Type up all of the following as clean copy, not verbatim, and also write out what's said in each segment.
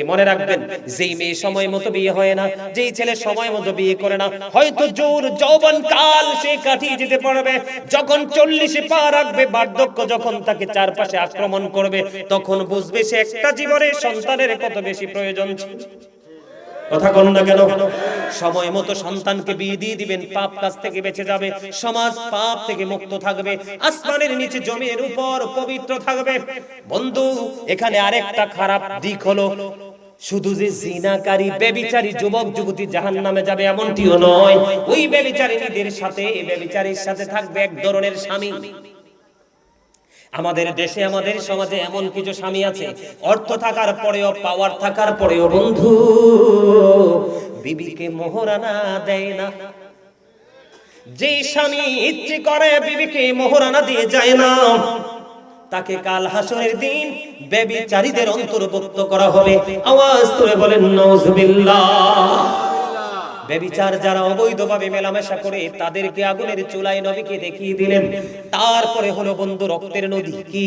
মনে রাখবেন, যেই মেয়ে সময় মতো বিয়ে হয় না, যেই ছেলে সময় মতো বিয়ে করে না, হয়তো জোর যৌবন কাল সে কাটিয়ে যেতে পারবে, যখন 40-এ পা রাখবে, বার্ধক্য যখন তাকে চারপাশে আক্রমণ করবে, তখন বুঝবে সে একটা জীবনে সন্তানের কত বেশি প্রয়োজন ছিল। কথা কোন না কেন? সময় মতো সন্তানকে বিয়ে দিয়ে দিবেন, পাপ কাজ থেকে বেঁচে যাবে, সমাজ পাপ থেকে মুক্ত থাকবে, আসমানের নিচে জমির উপর পবিত্র থাকবে। বন্ধু, এখানে আরেকটা খারাপ দিক হলো, শুধু যে জিনাকারী ব্যভিচারী যুবক যুবতী জাহান্নামে যাবে এমনটিও নয়, ওই ব্যভিচারীদের সাথে, ব্যভিচারীর সাথে থাকবে এক ধরনের স্বামী। আমাদের দেশে, আমাদের সমাজে এমন কিছু স্বামী আছে, অর্থ থাকার পরেও, পাওয়ার থাকার পরেও বন্ধু বিবিকে মোহরানা দেয় না। যে স্বামী ইচ্ছে করে বিবিকে মোহরানা দিয়ে যায় না, তাকে কাল হাসরের দিন ব্যভিচারীদের অন্তর্ভুক্ত করা হবে। আওয়াজ করে বলেন নাউজুবিল্লাহ। ব্যভিচার যারা অবৈধভাবে মেলামেশা করে, তাদেরকে আগুনের চুলায় নবীকে দেখিয়ে দিলেন। তারপরে হলো বন্ধু রক্তের নদী। কি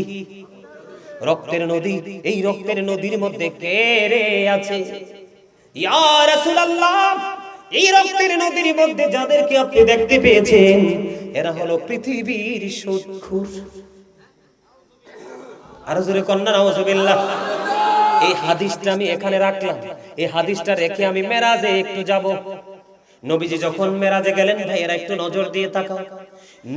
রক্তের নদী? এই রক্তের নদীর মধ্যে কে রে আছে? ইয়া রাসূলুল্লাহ, এই রক্তের নদীর মধ্যে যাদেরকে আপনি দেখতে পেয়েছেন, এরা হলো পৃথিবীর সুদখোর। আরো জোরে কন্যা নাউজুবিল্লাহ। এই হাদিসটা আমি এখানে রাখলাম, এই হাদিসটা রেখে আমি মেরাজে একটু যাব। নবীজি যখন মেরাজে গেলেন, ভাইয়েরা একটু নজর দিয়ে তাকাও।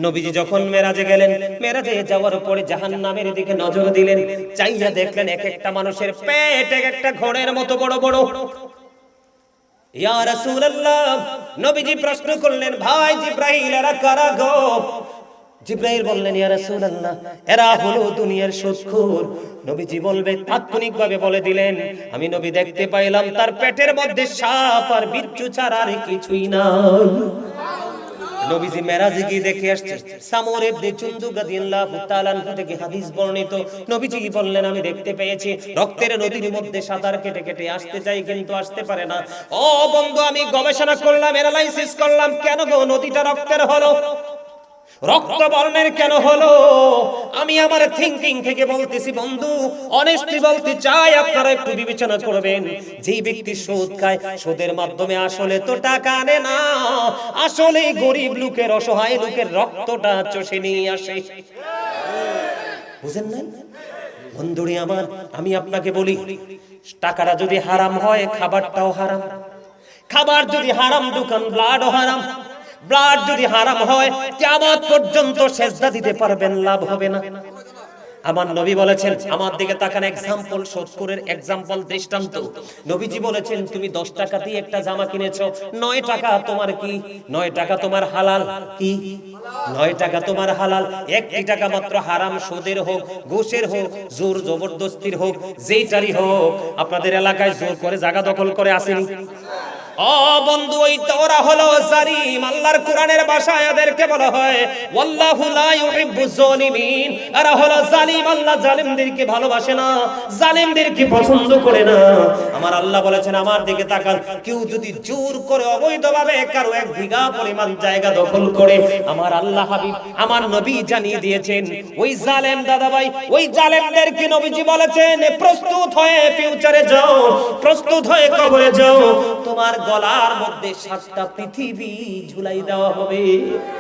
নবীজি যখন মেরাজে গেলেন, মেরাজে যাওয়ার পরে জাহান্নামের দিকে নজর দিলেন, চাইয়া দেখলেন এক একটা মানুষের পেট এক একটা ঘোড়ের মতো বড় বড়। ইয়া রাসূলুল্লাহ, নবীজি প্রশ্ন করলেন, ভাই জিব্রাইল, এরা কারা গো? জিব্রাইল বললেন, ইয়া রাসূলুল্লাহ, এরা হলো দুনিয়ার সুদখোর। নবীজি বলবে, তাৎক্ষণিকভাবে বলে দিলেন, আমি নবী দেখতে পাইলাম তার পেটের মধ্যে সাপ আর বিচ্ছু ছাড়া আর কিছুই নাই। নবীজি মেরাজে গিয়ে দেখে আসছে। সামর ইবনে জুনদুব রাদিয়াল্লাহু তাআলা থেকে হাদিস বর্ণিত, নবীজি বললেন, আমি দেখতে পেয়েছি রক্তের নদীর মধ্যে সাঁতার কেটে কেটে আসতে চাই, কিন্তু আসতে পারে না। ও বন্ধু, আমি গবেষণা করলাম, অ্যানালাইসিস করলাম, কেন গো নদীটা রক্তের হলো, রক্ত বর্ণের কেন হলো? আমি আমার থিংকিং থেকে বলতেছি বন্ধু, অনেস্টলি বলতে চাই, আপনারা একটু বিবেচনা করবেন। যেই ব্যক্তি সুদ খায়, সুদের মাধ্যমে আসলে তো টাকা আনে না, আসলে গরিব লোকের, অসহায় লোকের রক্তটা চষে নিয়ে আসে। বুঝেন না বন্ধুরে আমার? আমি আপনাকে বলি, টাকাটা যদি হারাম হয়, খাবারটাও হারাম। খাবার যদি হারাম, দোকান ব্লাডও হারাম। ব্লাড যদি হারাম হয়, কিয়ামত পর্যন্ত সেজদা দিতে পারবেন, লাভ হবে না। আমার নবী বলেছেন, আমার দিকে তাকান, एग्जांपल, সুদখোরের एग्जांपल, দৃষ্টান্ত। নবীজি বলেছেন, তুমি 10 টাকা দিয়ে একটা জামা কিনেছো, 9 টাকা তোমার কি? 9 টাকা তোমার হালাল। কি? 9 টাকা তোমার হালাল, 1 টাকা মাত্র হারাম, সুদের হোক, ঘুষের হোক, জোর জবরদস্তির হোক, যেইটারই হোক। আপনাদের এলাকায় জোর করে জায়গা দখল করে আসেনি? ও বন্ধু, ওই তো ওরা হলো জালিম। আল্লাহর কোরআনের ভাষায় এদেরকে বলা হয় ওয়াল্লাহু লা ইউহিব্বুজ জালিমিন। এরা হলো জালিম, আল্লাহ জালিমদেরকে ভালোবাসে না, জালিমদেরকে পছন্দ করে না। আমার আল্লাহ বলেছেন, আমার দিকে তাকান, কেউ যদি জোর করে অবৈধভাবে কারো 1 বিঘা পরিমাণ জায়গা দখল করে, আমার আল্লাহ হাবিব, আমার নবী জানিয়ে দিয়েছেন, ওই জালেম দাদা ভাই, ওই জালেমদেরকে নবীজি বলেছেন, প্রস্তুত হয়ে ফিউচারে যাও, প্রস্তুত হয়ে কবরে যাও, তোমার গলার মধ্যে 7টা পৃথিবী ঝুলাই দেওয়া হবে।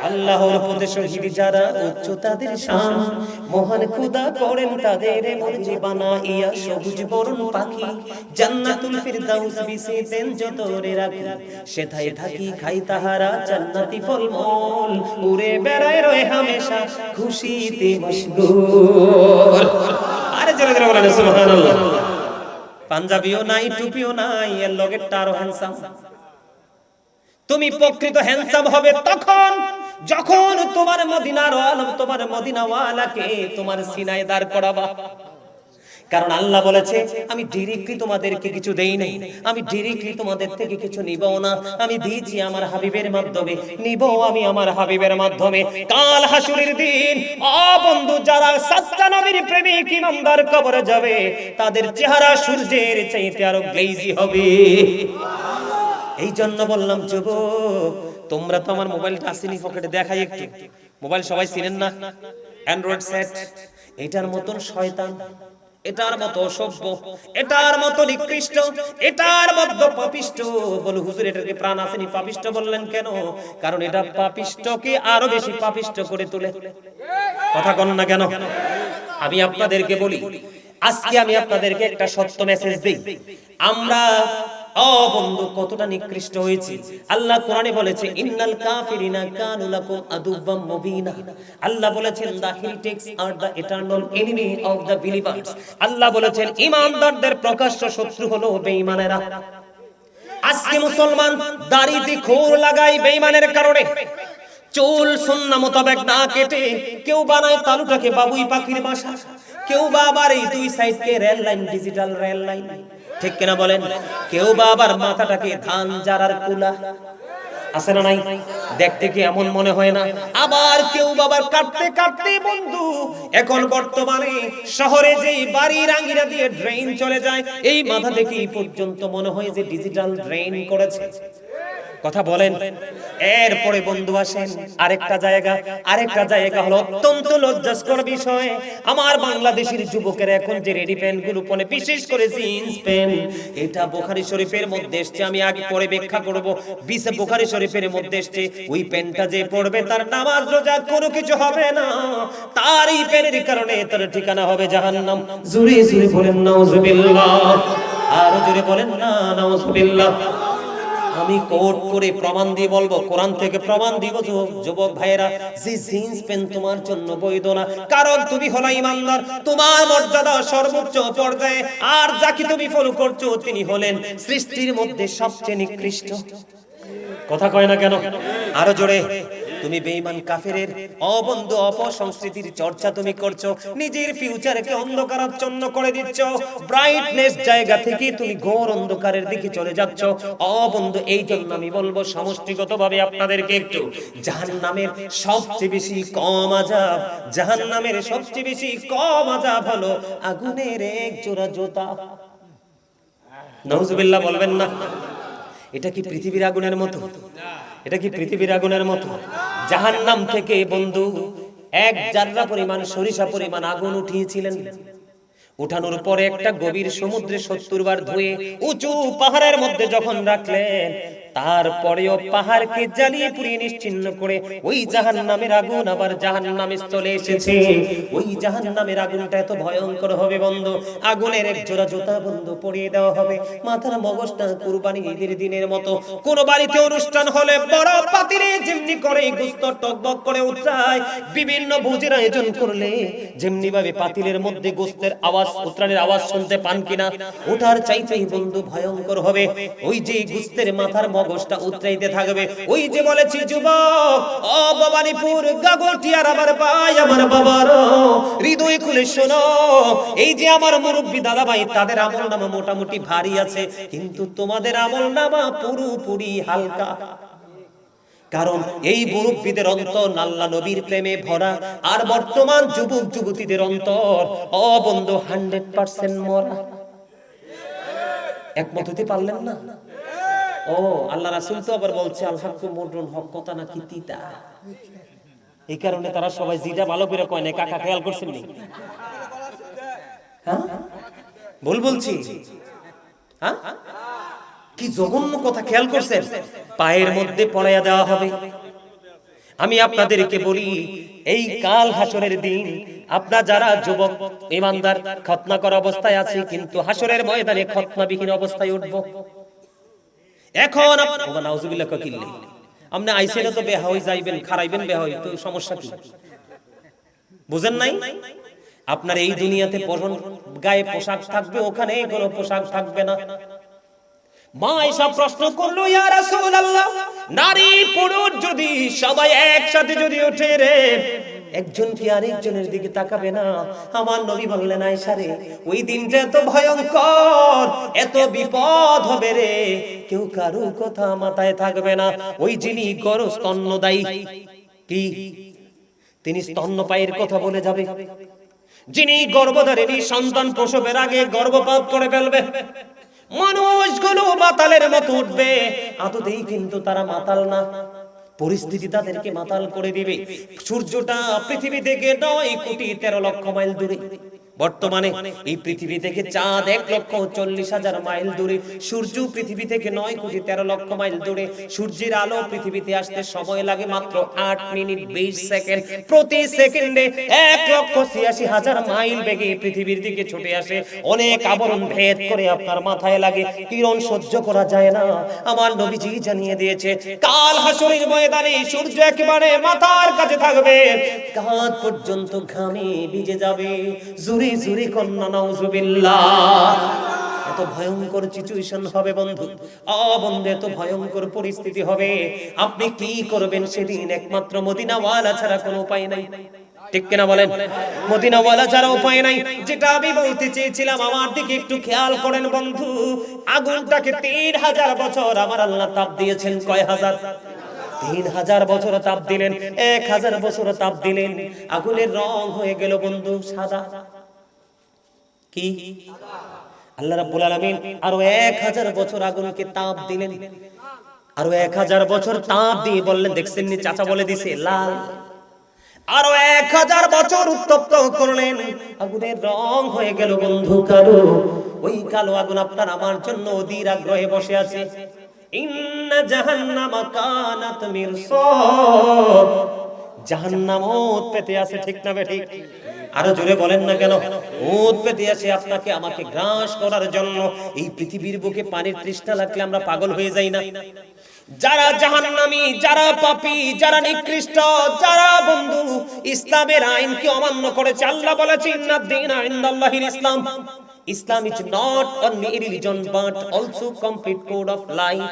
আল্লাহর পথে শহীদ যারা, উচ্চ তাদের শান, মহান খোদা করেন তাদের মর্জি বানাইয়া সবুজ বরণ পাখি, জান্নাতুল ফিরদাউস বিছে দেন যতরে রাখি, সেথায় থাকি খাই তাহারা জান্নাতি ফলমূল, উড়ে বেড়ায় রয় হামেশা খুশিতে মশগুল। আরে জোরে জোরে বলেন সুবহানাল্লাহ। পাঞ্জাবিও নাই, টুপিও নাই, এর লগেরটা আরো হ্যান্ডসাম। তুমি প্রকৃত হ্যান্ডসাম হবে তখন যখন তোমার মদিনার আলম, তোমার মদিনাওয়ালাকে তোমার সিনায় দাঁড় করাবা। কারণ আল্লাহ বলেছে, আমি ডাইরেক্টলি তোমাদেরকে কিছু দেই নাই, আমি ডাইরেক্টলি তোমাদের থেকে কিছু নিব না, আমি দিয়েছি আমার হাবিবের মাধ্যমে, নিব আমি আমার হাবিবের মাধ্যমে। কাল হাসরের দিন ও বন্ধু, যারা সাচ্চা নবীর প্রেমিক ইমানদার কবরে যাবে, তাদের চেহারা সূর্যের চাইতে আরো গ্লেজি হবে। এই জন্য বললাম, যুবক, তোমরা তো আমার মোবাইলটা আসেনি পকেটে, দেখাই একটু। মোবাইল সবাই চিনেন না, অ্যান্ড্রয়েড সেট। এটার মতন শয়তান এটার মতো অসভ্য, এটার মতো নিকৃষ্ট, এটার মতো পাপিষ্ট। বলে হুজুর এটার কি প্রাণ আসেনি? পাপিষ্ট বললেন কেন? কারণ এটা পাপিষ্টকে আরো বেশি পাপিষ্ট করে তোলে। কথা কন না কেন? আমি আপনাদেরকে বলি, আজকে আমি আপনাদেরকে একটা সত্য মেসেজ দেই। আমরা বন্ধু কতটা নিকৃষ্ট হয়েছি। আল্লাহ কোরআনে বলেছে ইন্নাল কাফিরিনা কানু লাকুম আদুওয়াম মুবিনা। আল্লাহ বলেছেন the heretics are the eternal enemy of the believers. Allah বলেছেন ঈমানদারদের প্রকাশ্য শত্রু হলো বেঈমানেরা। আজকে মুসলমান দাড়িতে খোর লাগায় বেঈমানের কারণে। চুল সুন্নাহ মোতাবেক না কেটে কেউ বানায় তালুটাকে বাবুই পাখির বাসা, কেউ বা আবার এই দুই সাইডকে rail line, digital rail line, ঠিক কিনা বলেন? কেউ বা আবার মাথাটাকে ধান জারার কুলা, আছে না নাই? দেখতে কি এমন মনে হয় না? আবার কেউ বাবার কাটতে কাটতে বন্ধু এখন বর্তমানে শহরে যেই বাড়ির আঙ্গিনা দিয়ে ড্রেন চলে যায়, এই মাথা থেকে এই পর্যন্ত মনে হয় যে ডিজিটাল ড্রেন করেছে। কথা বলেন। এরপরে বন্ধু আসেন আরেকটা জায়গা হলো অত্যন্ত লজ্জাস্কর বিষয়। আমার বাংলাদেশের যুবকেরা এখন যে রেডি প্যান্ট গুলো পরে, বিশেষ করে জিন্স প্যান্ট, এটা বুখারী শরীফের মধ্যে এসেছে। আমি আগে পরে ব্যাখ্যা করব। বুখারী শরীফের মধ্যে এসেছে ওই প্যান্টটা যে পরবে তার নামাজ রোজা কোনো কিছু হবে না, তার এই প্যান্টের কারণে তার ঠিকানা হবে জাহান্নাম। জোরে জোরে বলেন নাউজুবিল্লাহ, আরো জোরে বলেন না নাউজুবিল্লাহ। আমি কোট করে প্রমাণ দিয়ে বলবো, কোরআন থেকে প্রমাণ দিব যুবক ভাইয়েরা, যে জিন্স প্যান্ট তোমার জন্য বৈধ না। কারণ তুমি হলো ঈমানদার, তোমার মর্যাদা সর্বোচ্চ পর্যায়ে, আর যাকে তুমি ফলো করছো তিনি হলেন সৃষ্টির মধ্যে সবচেয়ে নিকৃষ্ট। কথা কয় না কেন? আরো জোরে। তুমি বেঈমান কাফেরের অবন্ধু অপসংস্কৃতির চর্চা তুমি করছো, নিজের ফিউচারকে অন্ধকারাচ্ছন্ন করে দিচ্ছ, ব্রাইটনেস জায়গা থেকে তুমি ঘোর অন্ধকারের দিকে চলে যাচ্ছ। অবন্ধু এই জন্য আমি বলবো সমষ্টিগতভাবে আপনাদেরকে একটু জাহান্নামের সবচেয়ে বেশি কম আযাব, জাহান্নামের সবচেয়ে বেশি কম আযাব হলো আগুনের এক জোড়া জুতা। নাউজুবিল্লাহ বলবেন না? এটা কি পৃথিবীর আগুনের মতো? এটা কি পৃথিবীর আগুনের মতো? জাহান্নাম থেকে বন্ধু এক জাররা পরিমাণ, সরিষা পরিমাণ আগুন উঠিয়েছিলেন। উঠানোর পরে একটা গভীর সমুদ্রে 70 বার ধুয়ে উঁচু পাহাড়ের মধ্যে যখন রাখলেন, তারপরেও পাহাড়কে জ্বালিয়ে পুড়িয়ে নিশ্চিহ্ন করে ওই জাহান্নামের আগুন আবার জাহান্নামে চলে এসেছে। ওই জাহান্নামের আগুনটা এত ভয়ঙ্কর হবে বন্ধু, আগুনের এক জোড়া জুতা বন্ধু পরিয়ে দেওয়া হবে। মাথার মগজটা কুরবানি ঈদের দিনের মতো কোন বাড়িতে অনুষ্ঠান হলে বড় পাতিলে যেমনি করে গোশত টকবক করে উঠরায়, বিভিন্ন ভোজের আয়োজন করলে যেমনি ভাবে পাতিলের মধ্যে গোশতের আওয়াজ, উত্রানের আওয়াজ শুনতে পান কিনা, ওটার চাইতেই বন্ধু ভয়ঙ্কর হবে ওই যে গোশতের মাথার মগজটা উতরাইতে থাকবে। ওই যে বলেছি যুবক, ও ভবানীপুর গাগটিয়ার আমার ভাই, আমার বাবার হৃদয় খুলে শোনো, এই যে আমার মুরব্বি দাদা ভাই, তাদের আমলনামা মোটামুটি ভারী আছে, কিন্তু তোমাদের আমলনামা পুরোপুরি হালকা। কারণ এই মুরব্বিদের অন্তর আল্লাহ নবীর প্রেমে ভরা, আর বর্তমান যুবক যুবতীদের অন্তর বন্ধু 100% মরা। একমত হতে পারলেন না? আল্লাহ রাসূল তো আবার বলছে আল হাক্কু মুররুন, হক কথা নাকি তিতা। এই কারণে তারা সবাই জিটা ভালো করে কয় না। কাকা খেয়াল করছেন নি? হ্যাঁ ভুল বলছি? হ্যাঁ কি জঘন্য কথা, খেয়াল করছেন? পায়ের মধ্যে পড়াইয়া দেওয়া হবে। আমি আপনাদেরকে বলি, এই কাল হাসরের দিন আপনারা যারা যুবক ঈমানদার খতনা করা অবস্থায় আছে, কিন্তু হাসরের ময়দানে খতনাবিহীন অবস্থায় উঠবো। এখন নাউজুবিল্লাহ কিল্লি আপনি আইসেন তো বেহা হই যাইবেন, খারাইবেন বেহা হই, তো সমস্যা কি? বুঝেন নাই? আপনার এই দুনিয়াতে গায়ে পোশাক থাকবে, ওখানে কোনো পোশাক থাকবে না। মা এসব প্রশ্ন করলো, ইয়া রাসূলুল্লাহ, নারী পুরুষ যদি সবাই একসাথে যদি ওঠে রে, একজন কি আরেকজনের দিকে তাকাবে না? আমার নবী বললেন, আয়েশা রে, ওই দিনটা এত ভয়ঙ্কর, এত বিপদ হবে রে, কেউ কারো কথা মাথায় থাকবে না। ওই যিনি স্তন্যদায়ী, কি তিনি স্তন্যপায়ীর কথা বলে যাবে, যিনি গর্ভধারিণী সন্তান প্রসবের আগে গর্ভপাত করে ফেলবে, মানুষগুলো মাতালের মতো উঠবে। আদতেই কিন্তু তারা মাতাল না, পরিস্থিতি তাদেরকে মাতাল করে দিবে। সূর্যটা পৃথিবী থেকে 9 কোটি 13 লক্ষ মাইল দূরে, বর্তমানে এই পৃথিবী থেকে চাঁদ 1,40,000 মাইল দূরে, সূর্য পৃথিবী থেকে 9,13,00,000 মাইল দূরে। সূর্যের আলো পৃথিবীতে আসতে সময় লাগে মাত্র 8 মিনিট 20 সেকেন্ড। প্রতি সেকেন্ডে 1,86,000 মাইল বেগে পৃথিবীর দিকে ছুটে আসে। অনেক আবরণ ভেদ করে আপনার মাথায় লাগে, কিরণ সহ্য করা যায় না। আমার নবীজি জানিয়ে দিয়েছে, কাল হাসরের ময়দানে সূর্য একেবারে মাথার কাছে থাকবে, কাঁধ পর্যন্ত ঘামে ভিজে যাবে। জুরি জুরি কন্না নাউজুবিল্লাহ। এত ভয়ঙ্কর সিচুয়েশন হবে বন্ধু, বন্ধু, এত ভয়ঙ্কর পরিস্থিতি হবে। আপনি কি করবেন সেদিন? একমাত্র মদিনাওয়ালা ছাড়া কোনো উপায় নাই। ঠিক কিনা বলেন? মদিনাওয়ালা ছাড়া উপায় নাই। যেটা আমি বলতে চেয়েছিলাম, আমার দিকে একটু খেয়াল করেন বন্ধু। আগুনটাকে 3000 বছর আমার আল্লাহ তাপ দিয়েছেন। কয় হাজার? 3000 বছর তাপ দিলেন। 1000 বছর তাপ দিলেন, আগুনের রং হয়ে গেল বন্ধু সাদা। কি? আল্লাহ রাব্বুল আলামিন আরো 1000 বছর আগুনকে তাপ দিলেন। আরো 1000 বছর তাপ দিয়ে বললেন, দেখছেন নি চাচা বলে দিছে লাল। আরো 1000 বছর উত্তপ্ত করলেন, আগুনের রং হয়ে গেল বন্ধু কালো। ওই কালো আগুন আপনার আমার জন্য অধীর আগ্রহে বসে আছে। ইন্না জাহান্নামা কানাত মিরসাদ। জাহান্নাম ওত পেতে আছে, ঠিক না বে ঠিক? আরো জোরে বলেন না কেন? ওত পেতে আছে আপনাকে আমাকে গ্রাস করার জন্য। এই পৃথিবীর বুকে পানির তৃষ্ণা লাগলে আমরা পাগল হয়ে যাই না? যারা জাহান্নামী, যারা পাপী, যারা নিকৃষ্ট, যারা বন্ধু ইসলামের আইনকে অমান্য করেছে, আল্লাহ বলেছেন ইন্নাদ-দীনা ইনদাল্লাহিল ইসলাম। Islam is not only a religion but also complete code of life.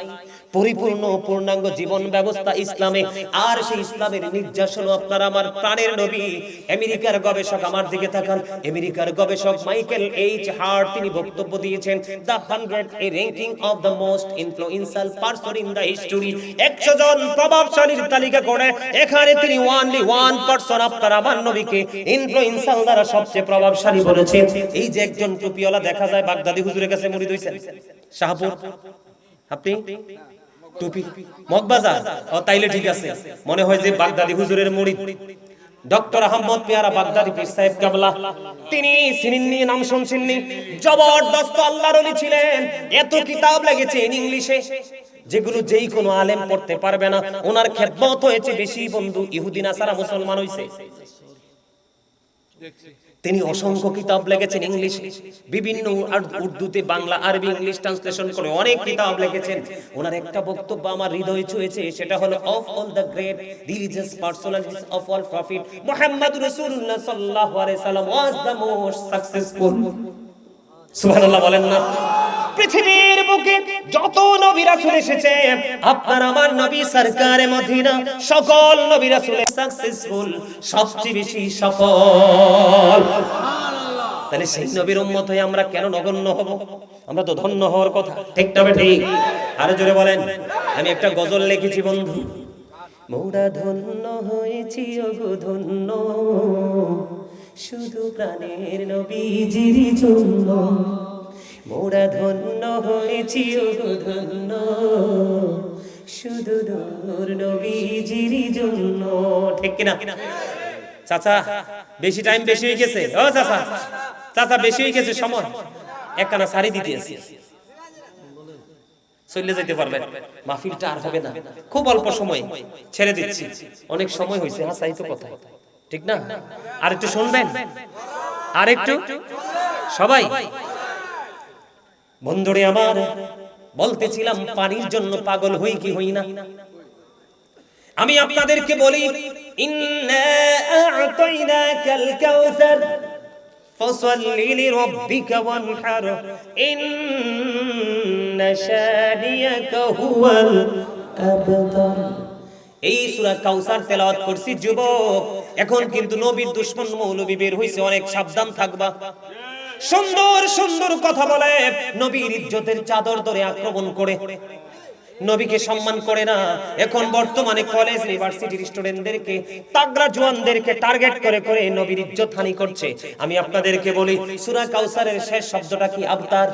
পরিপূর্ণ পূর্ণাঙ্গ জীবন ব্যবস্থা ইসলামে। আর সেই ইসলামের নির্যাস হলো আপনার আমার প্রাণের নবী। আমেরিকার গবেষক, আমার দিকে তাকান, আমেরিকার গবেষক মাইকেল এইচ হার্ট তিনি বক্তব্য দিয়েছেন, the 100 A ranking of the most influential person in the history. 100 জন প্রভাবশালীর তালিকা করে এখানে তিনি only one person আপনার আমার নবীকে ইনফ্লুয়েন্সিয়াল দ্বারা সবচেয়ে প্রভাবশালী বলেছেন। এই যে একজন টুপিওয়ালা দেখা যায় বাগদাদি হুজুরের কাছে মুরিদ হইছেন, শাহপুর। আপনি টুপি মগবাজার, ও তাইলে ঠিক আছে, মনে হয় যে বাগদাদি হুজুরের মুরিদ। ডক্টর আহমদ পেয়ারা বাগদাদি পীর সাহেব কেবলা, তিনি সিনিন্নি, নাম শুনছেননি? জবরদস্ত আল্লাহর ওলি ছিলেন। এত কিতাব লেগেছে ইংলিশে যেগুলো যেই কোনো আলেম পড়তে পারবে না। ওনার খেদমত হয়েছে বেশি বন্ধু, ইহুদি নাসারা মুসলমান হইছে। তিনি অসংখ্য কিতাব লিখেছেন ইংলিশে, বিভিন্ন উর্দুতে, বাংলা, আরবি, ইংলিশ ট্রান্সলেশন করে অনেক কিতাব লিখেছেন। ওনার একটা বক্তব্য আমার হৃদয় ছুঁয়েছে, সেটা হলো of all the great religious personalities of all prophet Muhammad রাসূলুল্লাহ সাল্লাল্লাহু আলাইহি সাল্লাম ওয়াজ দ্য মোস্ট সাকসেসফুল। সুবহানাল্লাহ বলেন না? পৃথিবীর বুকে যত নবী রাসূল এসেছে, আপনার আমার নবী সরকারে মদিনা সকল নবী রাসূলের সাকসেসফুল, সবচেয়ে বেশি সফল। তাহলে সেই নবীর উম্মত হয়ে আমরা কেন নগণ্য হব? আমরা তো ধন্য হওয়ার কথা, ঠিক না ঠিক? আরো জোরে বলেন। আমি একটা গজল লিখেছি বন্ধু, মোরা ধন্য হয়েছি ওগো ধন্য, শুধু প্রাণের নবীজির জন্য। মোরা ধন্য হয়েছি ওগো ধন্য, শুধু নূর নবীজির জন্য। ঠিক কিনা? চাচা বেশি টাইম বেশি হয়ে গেছে। ও চাচা, চাচা বেশি হয়ে গেছে সময়, একখানা শাড়ি দিতে আছে, চলে যেতে পারবেন। মাহফিলটা আর হবে না, খুব অল্প সময় ছেড়ে দিচ্ছি। অনেক সময় হয়েছে, হ্যাঁ চাই তো কথা, ঠিক না? আর একটু শুনবেন, আর একটু সবাই। বন্ধুরে আমার, বলতেছিলাম পানির জন্য পাগল হই কি হই না? আমি আপনাদেরকে বলি, ইন্না আ'তাইনাকাল কাউসার ফাসাল্লি লিরাব্বিকা ওয়ানহার ইন্না শানিয়াকা হুয়াল আবতার। এই সূরা কাউসার তেলাওয়াত করছি যুবক। এখন কিন্তু নবীর দুশমন মৌলবী বের হইছে, অনেক সাবধান থাকবা। সুন্দর সুন্দর কথা বলে, নবীর ইজ্জতের চাদর ধরে আক্রমণ করে, নবীকে সম্মান করে না। এখন বর্তমানে কলেজ ইউনিভার্সিটির স্টুডেন্টদেরকে, তাগড়া জওয়ানদেরকে টার্গেট করে করে নবীর ইজ্জত হানি করছে। আমি আপনাদেরকে বলি, সূরা কাউসারের শেষ শব্দটা কি? আবতার।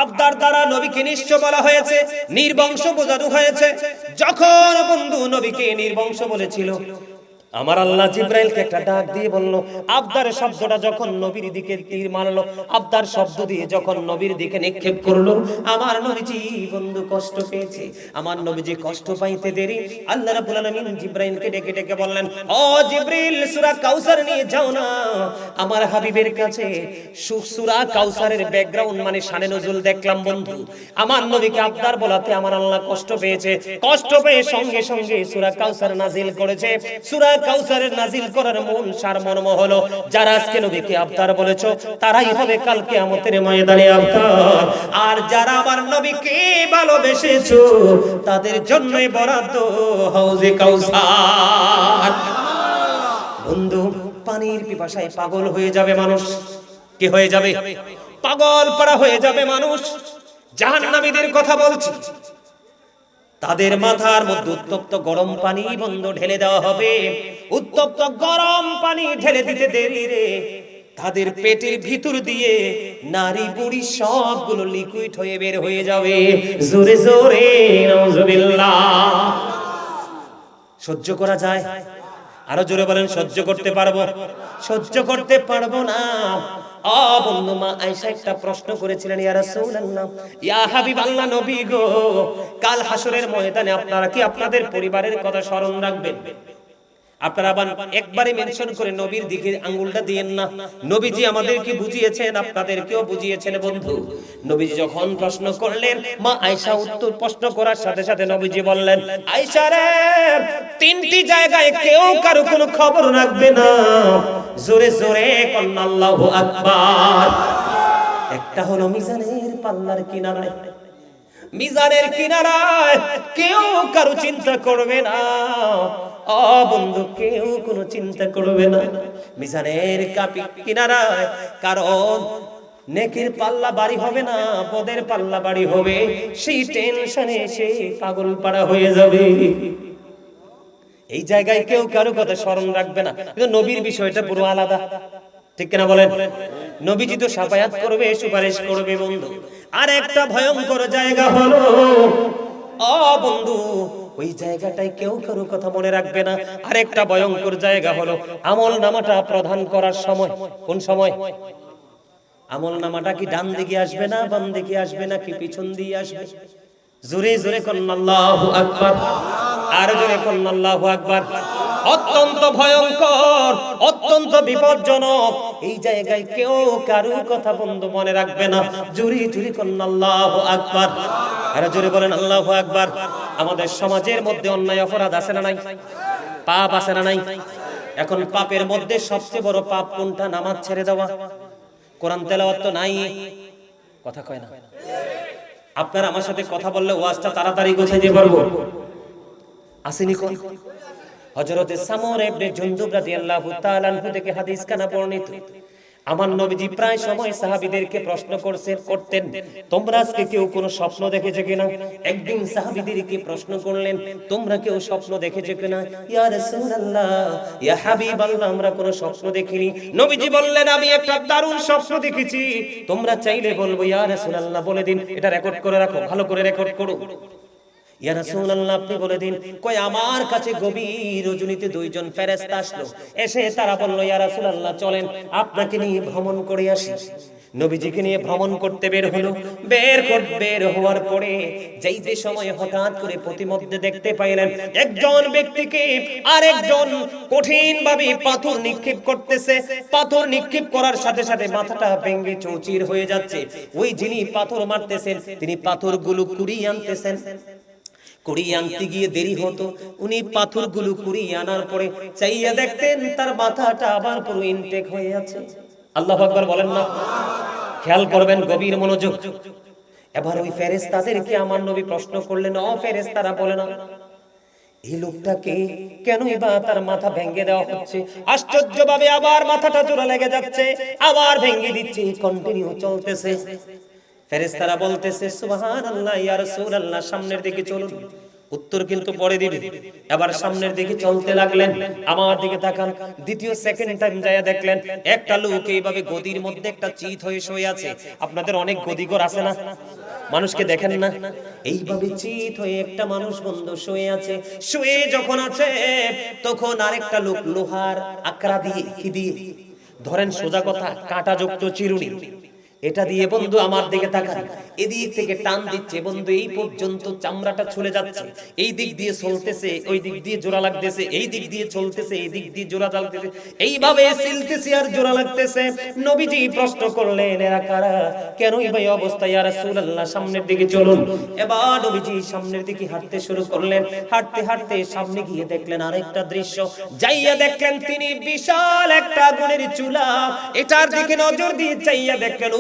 আবতার দ্বারা নবীকে নিঃস্ব বলা হয়েছে, নির্বংশ বোঝানো হয়েছে। যখন বন্ধু নবীকে নির্বংশ বলেছিল, আমার আল্লাহ জিব্রাইলকে একটা ডাক দিয়ে বলল, আবদার শব্দটা যখন নবীর দিকে তীর মারলো, আবদার শব্দ দিয়ে যখন নবীর দিকে নিক্ষেপ করলো, আমার নবীজি বন্ধু কষ্ট পেয়েছে। আমার নবীজি কষ্ট পাইতে দেরি আল্লাহ রাব্বুল আলামিন জিব্রাইলকে ডেকে ডেকে বললেন, ও জিব্রিল, সূরা কাউসার নিয়ে যাও না আমার হাবিবের কাছে। সূরা কাউসারের ব্যাকগ্রাউন্ড মানে শানে নজুল দেখলাম বন্ধু। আমার নবীকে আবদার বলাতে আমার আল্লাহ কষ্ট পেয়েছে, কষ্ট পেয়ে সঙ্গে সঙ্গে সূরা কাউসার নাজিল করেছে। সূরা কাউসারের নাজিল করার মূল সারমর্ম হলো, যারা আজকে নবীকে আবদার বলেছো তারাই হবে কাল কিয়ামতের ময়দানে আবদার, আর যারা আমার নবীকে ভালোবেসেছো তাদের জন্যই বরাদ্দ হাউজে কাউসার। বন্ধু, পানির পিপাসায় পাগল হয়ে যাবে মানুষ। কি হয়ে যাবে? পাগল পাড়া হয়ে যাবে মানুষ। জাহান্নামীদের কথা বলছি, তাদের মাথার মধ্যে উত্তপ্ত গরম পানি বন্ধ ঢেলে দেওয়া হবে। উত্তপ্ত গরম পানি ঢেলে দিতে দেরি রে, তাদের পেটের ভিতর দিয়ে নারী বুড়ি সবগুলো লিকুইড হয়ে বের হয়ে যাবে। জোরে জোরে নাউজুবিল্লাহ। সহ্য করা যায়? আরো জোরে বলেন, সহ্য করতে পারবো? সহ্য করতে পারবো না। বন্ধু, মা আয়েশা একটা প্রশ্ন করেছিলেন, ইয়া রাসূলুল্লাহ, ইয়া হাবিবাল্লাহ, নবী গো, কাল হাসরের ময়দানে আপনারা কি আপনাদের পরিবারের কথা স্মরণ রাখবেন? আপনারা আবার একবারে মেনশন করে নবীর দিকে আঙ্গুলটা দিয়েন না। নবীজি আমাদেরকে বুঝিয়েছেন, আপনাদেরকেও বুঝিয়েছেন বন্ধু। নবীজি যখন প্রশ্ন করলেন, মা আয়েশা উত্তর প্রশ্ন করার সাথে সাথে নবীজি বললেন, আয়েশা রে, তিনটি জায়গায় কেউ কারো কোনো খবর রাখবে না। জোরে জোরে বলেন আল্লাহু আকবার। একটা হলো মিজানের পাল্লার কিনারায়, মিজানের কিনারায় কেউ কারো চিন্তা করবে না। বন্ধু, কেউ কোনো চিন্তা করবে না মিজানের কিনারায়, কারণ নেকির পাল্লা বাড়ি হবে না, পদের পাল্লা বাড়ি হবে। সেই টেনশনে সে পাগল পাড়া হয়ে যাবে। এই জায়গায় কেউ কারো কথা স্মরণ রাখবে না। কিন্তু নবীর বিষয়টা পুরো আলাদা, ঠিক কিনা বলেন? নবীজি তো শাফায়াত করবে, সুপারিশ করবে বন্ধু। আর একটা ভয়ঙ্কর জায়গা হলো, বন্ধু, ওই জায়গাটায় কেউ কারো কথা মনে রাখবে না। আর একটা ভয়ঙ্কর জায়গা হলো আমল নামাটা প্রদান করার সময়। কোন সময়? আমল নামাটা কি ডান দিকে আসবে না, বাম দিকে আসবে না, কি পিছন দিয়ে আসবে? জোরে জোরে কোন আল্লাহু আকবার, আর জোরে কোন আল্লাহু আকবার। অত্যন্ত ভয়ঙ্কর, অত্যন্ত বিপজ্জনক। এই জায়গায় কেউ কারো কথা বন্ধু মনে রাখবে না। জোরে জোরে কোন আল্লাহু আকবার, আর জোরে বলেন আল্লাহু আকবার। আমাদের সমাজের মধ্যে অন্যায় অপরাধ আছে না নাই? পাপ আছে না নাই? এখন পাপের মধ্যে সবচেয়ে বড় পাপ কোনটা? নামাজ ছেড়ে দেওয়া। কোরআন তেলাওয়াত তো নাই, কথা কয় না। আপনারা আমার সাথে কথা বললে ওয়াজটা তাড়াতাড়ি গোছাইতে পারবো। আসেনি কোন? হযরতে সামূরা ইবনে জুনদুব রাদিয়াল্লাহু তাআলা আনহু থেকে হাদিস কানা বর্ণিত। আমার নবীজি প্রায় সময় সাহাবীদেরকে প্রশ্ন করতেন, তোমরা আজকে কেউ কোনো স্বপ্ন দেখেছো কিনা? একদিন সাহাবীদেরকে প্রশ্ন করলেন, তোমরা কেউ স্বপ্ন দেখেছো কিনা? ইয়া রাসূলুল্লাহ, ইয়া হাবিবাল্লাহ, আমরা কোনো স্বপ্ন দেখিনি। নবীজি বললেন, আমি একটা দারুণ স্বপ্ন দেখেছি। তোমরা চাইলে বলবো, ইয়া রাসূলুল্লাহ বলে দিন, এটা রেকর্ড করে রাখো, ভালো করে রেকর্ড করো। ইয়া রাসূলুল্লাহ, আপনি বলে দিন। কই, আমার কাছে গভীর রজনীতে দুইজন ফেরেশতা আসলো, এসে তারা বলল, ইয়া রাসূলুল্লাহ চলেন আপনাকে নিয়ে ভ্রমণ করে আসি। নবীজিকে নিয়ে ভ্রমণ করতে বের হলো। বের হওয়ার পরে যাইতে সময় হঠাৎ করে প্রতিমধ্যে দেখতে পাইলেন একজন ব্যক্তিকে আরেকজন কঠিন ভাবে পাথর নিক্ষেপ করতেছে। পাথর নিক্ষেপ করার সাথে সাথে মাথাটা ভেঙে চৌচির হয়ে যাচ্ছে। ওই যিনি পাথর মারতেছেন তিনি পাথরগুলো কুড়িয়ে আনতেছেন। কুড়িয়ে আনতে গিয়ে দেরি হতো, উনি পাথরগুলো কুড়িয়ে আনার পরে চাইয়া দেখতেন তার মাথাটা আবার পুরো ইনটেক হয়ে আছে। আল্লাহু আকবার বলেন না? খেয়াল করবেন, গভীর মনোযোগ। এবার ওই ফেরেশতাদেরকে আমার নবী প্রশ্ন করলেন, ও ফেরেশতারা বলে না, এই লোকটাকে কেনই বা তার মাথা ভেঙে দেওয়া হচ্ছে? আশ্চর্যভাবে আবার মাথাটা জোড়া লেগে যাচ্ছে, আবার ভেঙে দিচ্ছে, কন্টিনিউ চলতেছে। ফেরেশতারা বলতেছে, সুবহানাল্লাহ, ইয়া রাসূলুল্লাহ সামনের দিকে চলুন। উত্তর কিন্তু পরে দিবে। এবার সামনের দিকে চলতে লাগলেন, আমার দিকে তাকান। দ্বিতীয় সেকেন্ড টাইম যায়া দেখলেন একটা লোক এইভাবে গদির মধ্যে একটা চিত হয়ে শুয়ে আছে। আপনাদের অনেক গদিঘর আছে না? মানুষকে দেখেন না, এইভাবে চিত হয়ে একটা মানুষ বন্ধু শুয়ে আছে। শুয়ে যখন আছে তখন আরেকটা লোক লোহার আকড়া দিয়ে, কি দিয়ে ধরেন, সোজা কথা কাঁটাযুক্ত চিরুনি, এটা দিয়ে বন্ধু আমার দিকে তাকান, এদিক থেকে টান দিচ্ছে বন্ধু, এই পর্যন্ত চামড়াটা ছুলে যাচ্ছে, এই দিক দিয়ে চলতেছে, ওই দিক দিয়ে জোড়া লাগতেছে, এই দিক দিয়ে চলতেছে, এই দিক দিয়ে জোড়া লাগতেছে, এইভাবে চলতেছে আর জোড়া লাগতেছে। নবীজি প্রশ্ন করলেন, এরা কারা, কেন এই অবস্থা ইয়া রাসূলুল্লাহ, সামনের দিকে চলুন। এবার নবীজি সামনের দিকে হাঁটতে শুরু করলেন। হাঁটতে হাঁটতে সামনে গিয়ে দেখলেন আরেকটা দৃশ্য, যাইয়া দেখলেন তিনি বিশাল একটা আগুনের চুলা, এটার দিকে নজর দিয়ে চাইয়া দেখলেন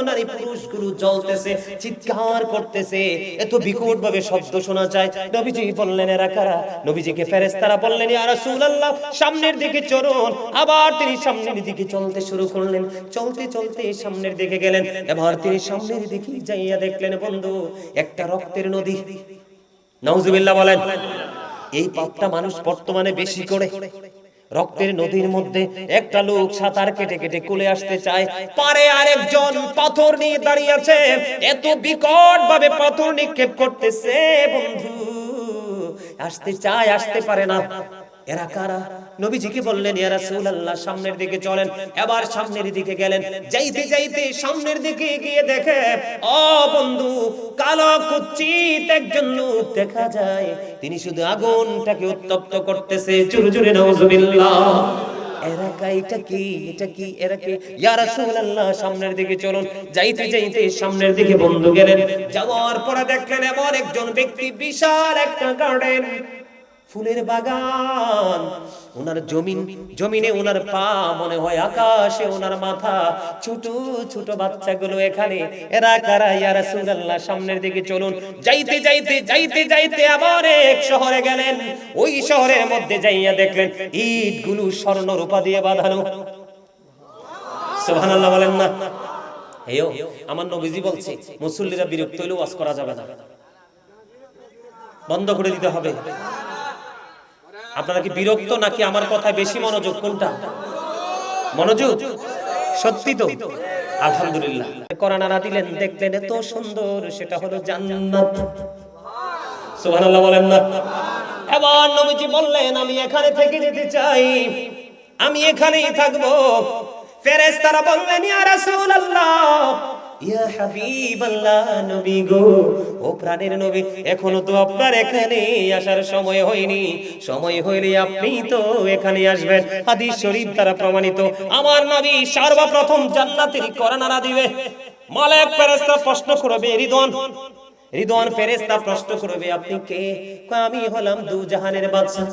নারী পুরুষগুলো জ্বলতেছে, চিৎকার করতেছে, এত বিকট ভাবে শব্দ শোনা যায়। নবীজি বললেন, এরা কারা? নবীজিকে ফেরেশতারা বললেন, ইয়া রাসূলুল্লাহ সামনের দিকে চলুন। আবার তিনি সামনের দিকে চলতে শুরু করলেন। চলতে চলতে সামনের দিকে গেলেন। এবার তিনি সামনের দিকে যাইয়া দেখলেন বন্ধু, একটা রক্তের নদী। নাউজুবিল্লাহ বলেন। এই পাপটা মানুষ বর্তমানে বেশি করে। রক্তের নদীর মধ্যে একটা লোক সাঁতার কেটে কেটে কুলে আসতে চায়, পারে আরেকজন পাথর নিয়ে দাঁড়িয়ে আছে, এত বিকট ভাবে পাথর নিক্ষেপ করতেছে বন্ধু, আসতে চায় আসতে পারে না। এরা কারা? নবীজিকে বললেন, ইয়া রাসূলুল্লাহ সামনের দিকে চলেন। এবার সামনের দিকে গেলেন। যাইতে যাইতে সামনের দিকে গিয়ে দেখে, ও বন্ধু, কালো কুচ্ছিত একজন লোক দেখা যায়, তিনি শুধু আগুনটাকে উত্তপ্ত করতেছে। জোরে জোরে নাউজুবিল্লাহ। এরা কা? এটা কি? এটা কি? এরা কি? ইয়া রাসূলুল্লাহ সামনের দিকে চলুন। যাইতে যাইতে সামনের দিকে বন্ধু গেলেন। যাওয়ার পরে দেখলেন এমন একজন ব্যক্তি, বিশাল একটা গার্ডেন, ফুলের বাগান, ওনার জমিনে ওনার পা, মনে হয় আকাশে ওনার মাথা, ছোট ছোট বাচ্চাগুলো এখানে। এরা কারা? ইয়া রাসূলুল্লাহ সামনের দিকে চলুন। যাইতে যাইতে যাইতে যাইতে আবার এক শহরে গেলেন। ওই শহরের মধ্যে যাইয়া দেখলেন ইটগুলো স্বর্ণ রূপা দিয়ে বাঁধানো। সুবহানাল্লাহ বলেন না? এও আমার নবীজি বলছে, মুসল্লিরা বিরক্ত হইলে ওয়াজ করা যাবে না, বন্ধ করে দিতে হবে। আপনারা কি বিরক্ত নাকি আমার কথায় বেশি মনোযোগ? কোনটা মনোযোগ? সত্যি তো? আলহামদুলিল্লাহ। কোরআন আনা দিলেন, দেখলেন এত সুন্দর, সেটা হলো জান্নাত। সুবহানাল্লাহ বলেন না? এবার নবীজি বললেন, আমি এখানে থেকে যেতে চাই, আমি এখানেই থাকবো। ফেরেশতারা বললেন, ইয়া রাসূলুল্লাহ, ইয়া হাবিবাল্লাহ, নবী গো, ও প্রাণের নবী, এখনো তো আপনার এখানে আসার সময় হয়নি, সময় হইলে আপনি তো এখানে আসবেন। হাদিস শরীফ দ্বারা প্রমাণিত, আমার নবী সর্বপ্রথম জান্নাতের কোরআন আনা দিবে। মালাক ফেরেশতা প্রশ্ন করবে, রিদওয়ান ফেরেশতা প্রশ্ন করবে, আপনি কে? আমি হলাম দু জাহানের বাদশা,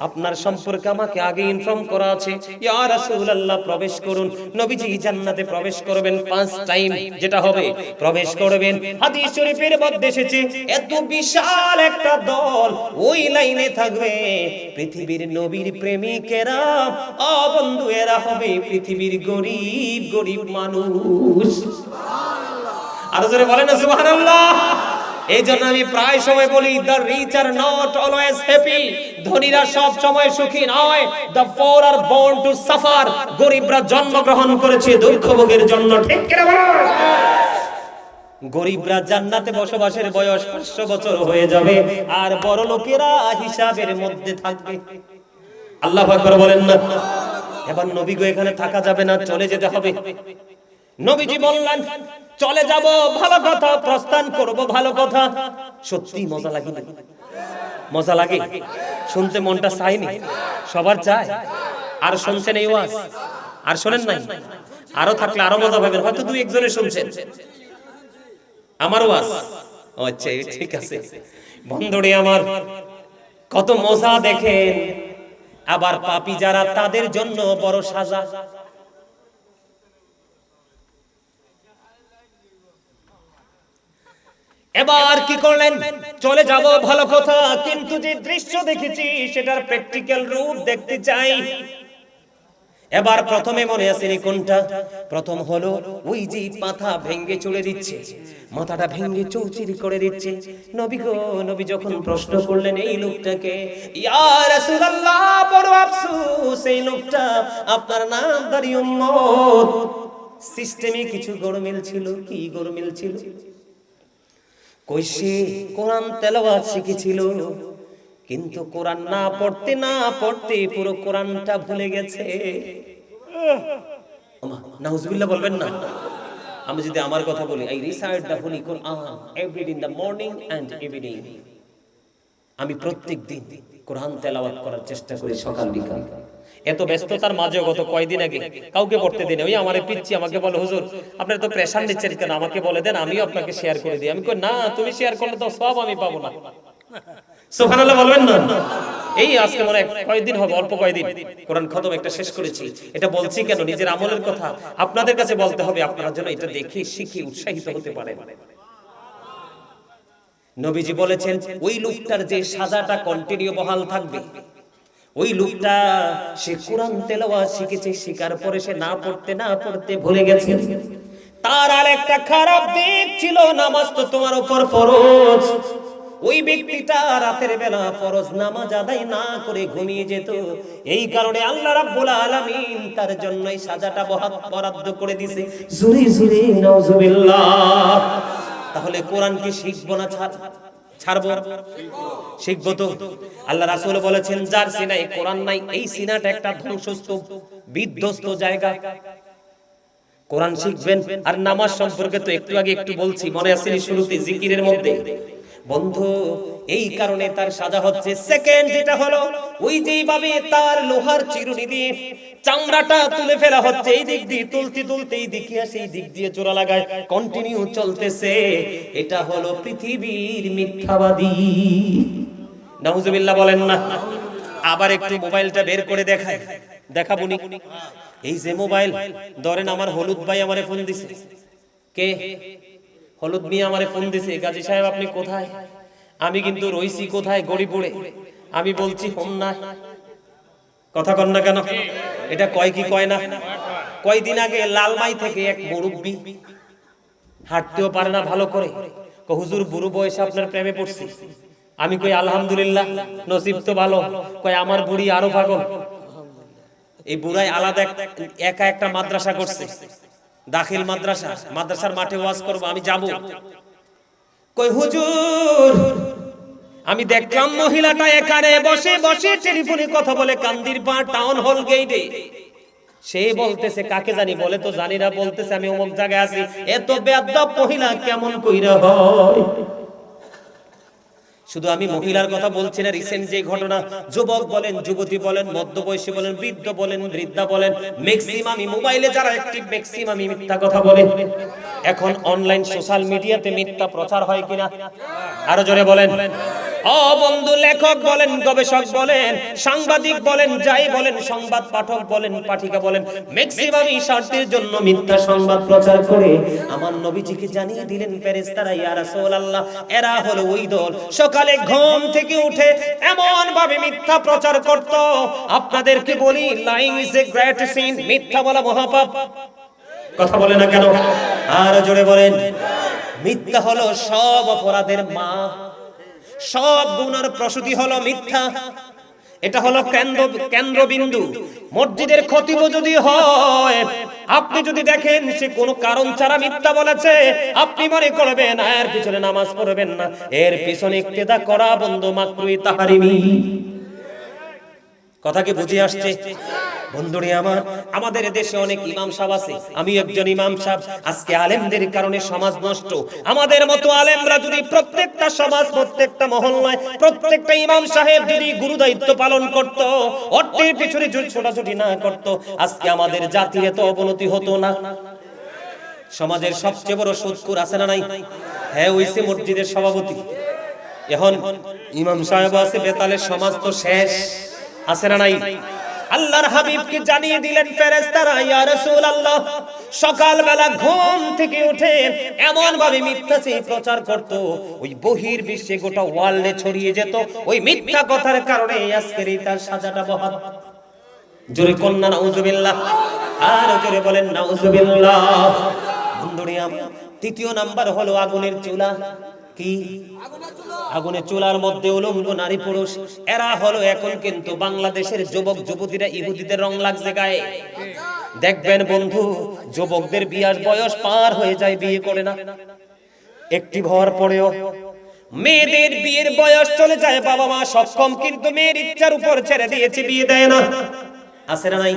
আপনার সম্পর্কে আমাকে আগে ইনফর্ম করা আছে। ইয়া রাসূলুল্লাহ প্রবেশ করুন। নবীজি জান্নাতে প্রবেশ করবেন, ফার্স্ট টাইম যেটা হবে, প্রবেশ করবেন। হাদিস শরীফের মধ্যে এসেছে, এত বিশাল একটা দল ওই লাইনে থাকবে, পৃথিবীর নবীর প্রেমিকেরা। ও বন্ধু, এরা হবে পৃথিবীর গরিব গরিব মানুষ। সুবহানাল্লাহ। আর জোরে বলেন না সুবহানাল্লাহ। এই জন্য আমি প্রায় সময় বলি, the rich are not always happy, ধনীরা সব সময় সুখী নয়। The poor are born to suffer, গরিবরা জন্মগ্রহণ করেছে দুঃখ ভোগের জন্য। ঠিক কি না বলো? গরিবরা জান্নাতে বসবাসের বয়স 500 বছর হয়ে যাবে, আর বড় লোকেরা হিসাবের মধ্যে থাকবে। আল্লাহু আকবার বলেন না? এবার নবী গো, এখানে থাকা যাবে না, চলে যেতে হবে। নবীজি বললেন, চলে যাব, ভালো কথা, প্রস্থান করব, ভালো কথা। সত্যি মজা লাগে না? মজা লাগে শুনতে, মনটা চায়নি? সবার চায়। আর শুনছেন এই ওয়াজ? আর শোনেন নাই? আরো থাকলে আরো মজা পাবেন, হয়তো দুই একজনে শুনছেন আমার ওয়াজ। আচ্ছা, ঠিক আছে। বন্ধুরে আমার, কত মজা দেখেন। আবার পাপী যারা, তাদের জন্য বড় সাজা। এবার কি করলেন? চলে যাব, ভালো কথা, কিন্তু যে দৃশ্য দেখেছি সেটার প্র্যাকটিক্যাল রূপ দেখতে চাই। এবার প্রথমে মনে আসেনি কোনটা? প্রথম হলো ওই যে মাথা ভেঙে চলে দিচ্ছে, মাথাটা ভেঙে চৌচির করে দিচ্ছে। নবী গো, নবী যখন প্রশ্ন করলেন এই লোকটাকে, ইয়া রাসূলুল্লাহ, বড় আফসোস, এই লোকটা আপনার নামধারী উম্মত। সিস্টেমে কিছু গড়মিল ছিল। কি গড়মিল ছিল? কইসে কোরআন তেলাওয়াত শিখেছিল, কিন্তু কোরআন না পড়তে না পড়তে পুরো কোরআনটা ভুলে গেছে। নাউজুবিল্লাহ বলবেন না। আমি যদি আমার কথা বলি, I recite the holy Quran every day in the morning and evening. আমি প্রত্যেক দিন কোরআন তেলাওয়াত করার চেষ্টা করি সকাল বিকাল। এত ব্যস্ততার মাঝেও গত কয়েকদিন আগে কাউকে পড়তে দিন, ওই আমারে পিচ্ছি আমাকে বলে, হুজুর আপনারা তো প্রেশার নিচ্ছেন কেন, আমাকে বলে দেন আমিও আপনাকে শেয়ার করে দিই। আমি কই না, তুমি শেয়ার করলে তো সব আমি পাবো না। সুবহানাল্লাহ বলবেন না। এই আজকে মনে কয়েকদিন হবে, অল্প কয়েকদিন কোরআন খতম একটা শেষ করেছি। এটা বলছি কেন, নিজের আমলের কথা আপনাদের কাছে বলতে হবে, আপনারা যেন এটা দেখে শিখে উৎসাহিত হতে পারেন। নবীজি বলেছেন ওই লোকটার যে সাজাটা কন্টিনিউ বহাল থাকবে, ওই লোকটা সে কোরআন তেলাওয়াত শিখেছে, শিখার পরে সে না পড়তে না পড়তে ভুলে গেছে। তার আর একটা খারাপ দিক ছিল, নামাজ তো তোমার উপর ফরজ। ওই ব্যক্তিটা রাতের বেলা ফরজ নামাজ আদায় না করে ঘুমিয়ে যেত। এই কারণে আল্লাহ রাব্বুল আলামিন তার জন্য এই সাজাটা বরাদ্দ করে দিয়েছে। জোরে জোরে নাউজুবিল্লাহ। তাহলে কোরআন কি শিখবো না ছাড়বো? শিখবো তো। আল্লাহ রাসূল বলেছেন যার সিনায় কোরআন নাই, এই সিনাটা একটা ধ্বংসস্তূপ, বিধ্বস্ত জায়গা। কোরআন শিখবেন। আর নামাজ সম্পর্কে তো একটু আগে একটু বলছি, মনে আছে শুরুতে জিকিরের মধ্যে। বন্ধু এই কারণে তার সাজা হচ্ছে সেকেন্ড, যেটা হলো ওই যেভাবে তার লোহার চিরুনি দিয়ে চামড়াটা তুলে ফেলা হচ্ছে, এই দিক দিয়ে তুলতে তুলতে এই দিকে আসে, এই দিক দিয়ে জোড়া লাগায়, কন্টিনিউ চলতেছে। এটা হলো পৃথিবীর মিথ্যাবাদী। নাউজুবিল্লাহ বলেন না। আবার একটু মোবাইলটা বের করে দেখায়, দেখাবো নি। এই যে মোবাইল ধরেন, আমার হলুদ ভাই আমারে ফোন দিছে। কে? হলুদ মিয়া আমারে ফোন দিছে, গাজী সাহেব আপনি কোথায়? আমি কিন্তু রইছি কোথায়? গড়িপুরে। আমি বলছি ফোন না, কথা কন না কেন? এটা কয় কি কয় না? কয়দিন আগে লালমাই থেকে এক মুরব্বি, হাঁটতেও পারে না ভালো করে, হুজুর বুড়ো বয়সে আপনার প্রেমে পড়ছি। আমি কই আলহামদুলিল্লাহ, নসিব তো ভালো। কয় আমার বুড়ি আরো পাগল। এই বুড়াই আলাদা একা একটা মাদ্রাসা করছে, দাখিল মাদ্রাসা। মাদ্রাসার মাঠে ওয়াজ করব, আমি যাব। কই হুজুর আমি দেখলাম মহিলাটা এখানে বসে বসে টেলিফোনে কথা বলে কান্দির পা টাউন হল গেটে। সে বলতেছে কাকে জানি, বলে তো জানি না, বলতেছে আমি অমুক জায়গায় আছি। এত বেয়াদব মহিলা কেমন কইরা হয়? শুধু আমি মহিলার কথা বলছি না, রিসেন্ট যে ঘটনা, যুবক বলেন, যুবতী বলেন, মধ্যবয়সী বলেন, বৃদ্ধ বলেন, বৃদ্ধা বলেন, ম্যাক্সিমামই মোবাইলে যারা অ্যাক্টিভ ম্যাক্সিমামই মিথ্যা কথা বলে। এখন অনলাইন সোশ্যাল মিডিয়াতে মিথ্যা প্রচার হয় কিনা? আরো জোরে বলেন। ও বন্ধু, লেখক বলেন, গবেষক বলেন, সাংবাদিক বলেন, যাই বলেন, সংবাদ পাঠক বলেন, পাঠিকা বলেন, ম্যাক্সিমামই স্বার্থের জন্য মিথ্যা সংবাদ প্রচার করে। আমার নবীজিকে জানিয়ে দিলেন ফেরেশতারা, ইয়া রাসূলুল্লাহ, এরা হলো ওই দল সকালে ঘুম থেকে উঠে এমন ভাবে মিথ্যা প্রচার করত। আপনাদেরকে বলি, lying is a great sin, মিথ্যা বলা মহাপাপ। কথা বলে না কেন? আর জোরে বলেন। মিথ্যা হলো সব অপরাধের মা, সব গুনার প্রসূতি হলো মিথ্যা। এটা হলো কেন্দ্রবিন্দু। মসজিদের খতিব যদি হয়, আপনি যদি দেখেন সে কোনো কারণ ছাড়া মিথ্যা বলেছে, আপনি মনে করবেন এর পিছনে নামাজ পড়বেন না, এর পিছনে ইক্তেদা করা বন্ধ, মাকরুহ তাহরিমি। কথা কি বুঝে আসছে? বন্ধুরে আমার, আমাদের দেশে অনেক ইমাম সাহেব আছে, আমি একজন ইমাম সাহেব। আজকে আলেমদের কারণে সমাজ নষ্ট। আমাদের মতো আলেমরা যদি প্রত্যেকটা সমাজ, প্রত্যেকটা মহল্লায় প্রত্যেকটা ইমাম সাহেব যদি গুরু দায়িত্ব পালন করত, অর্থের পিছনে ছোটাছুটি না করত, আজকে আমাদের জাতির এত অবনতি হতো না। সমাজের সবচেয়ে বড় সুদখোর আছে না নাই? হ্যাঁ, হইছে মসজিদের সভাপতি। এখন ইমাম সাহেব আছে, বেতালের সমাজ তো শেষ, আছে না নাই? আল্লাহর হাবিবকে জানিয়ে দিলেন ফেরেশতারা, ইয়া রাসূলুল্লাহ, সকালবেলা ঘুম থেকে উঠে এমন ভাবে মিথ্যা প্রচার করত, ওই বহির বিশ্বে গোটা ওয়ার্ল্ডে ছড়িয়ে যেত। ওই মিথ্যা কথার কারণে আজকের এই তার সাজাটা বহাল। জোরে কন্যা নাউজুবিল্লাহ, আর জোরে বলেন নাউজুবিল্লাহ। বন্ধুরে আমার, তৃতীয় নাম্বার হলো আগুনের চুলা। কি? আগুনের চুলার মধ্যে উলঙ্গ নারী পুরুষ, এরা হলো এখন কিন্তু বাংলাদেশের যুবক যুবতীরা ইহুদিদের রং লাগছে গায়ে। দেখবেন বন্ধু, যুবকদের বিয়ার বয়স পার হয়ে যায়, বিয়ে করে না। একটি হওয়ার পরেও মেয়েদের বিয়ের বয়স চলে যায়, বাবা মা সক্ষম কিন্তু মেয়ের ইচ্ছার উপর ছেড়ে দিয়েছে, বিয়ে দেয় না। আছে না নাই?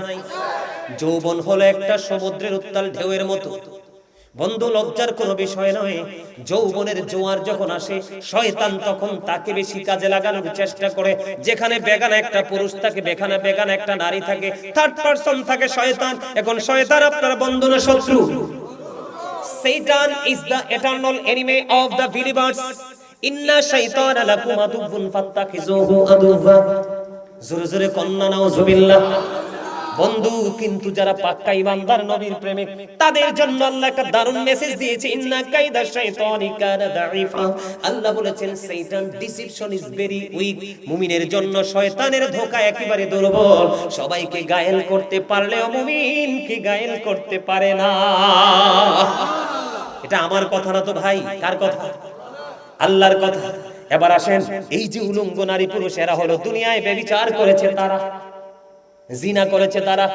যৌবন হলো একটা সমুদ্রের উত্তাল ঢেউয়ের মতো। বন্ধু, লজ্জার কোনো বিষয় নয়। যৌবনের জোয়ার যখন আসে, শয়তান তখন তাকে বেশি কাজে লাগানোর চেষ্টা করে। যেখানে বেগানা একটা পুরুষ থাকে, বেগানা একটা নারী থাকে, থার্ড পারসন থাকে শয়তান। এখন শয়তান আপনার বন্ধু না শত্রু? Satan is the eternal enemy of the believers. Inna shaytana lakum aduwwun fattakhizuhu aduwwa. জোরে জোরে কন্না নাউজুবিল্লাহ। বন্ধু, কিন্তু যারা পাক্কা ঈমানদার নবীর প্রেমিক, তাদের জন্য আল্লাহ একটা দারুণ মেসেজ দিয়েছে, ইন্না কাইদা শাইতানি কানা দাঈফা। আল্লাহ বলেছেন শয়তান ডিসিপশন ইজ ভেরি উইক। মুমিনের জন্য শয়তানের ধোঁকা একেবারে দুর্বল। সবাইকে গায়েল করতে পারলেও মুমিনকে গায়েল করতে পারে না। এটা আমার কথা না তো ভাই, কার কথা? আল্লাহর কথা। এবার আসেন, এই যে উলঙ্গ নারী পুরুষ, এরা হলো দুনিয়ায় ব্যভিচার করেছে, তারা জিনা করেছে, তারা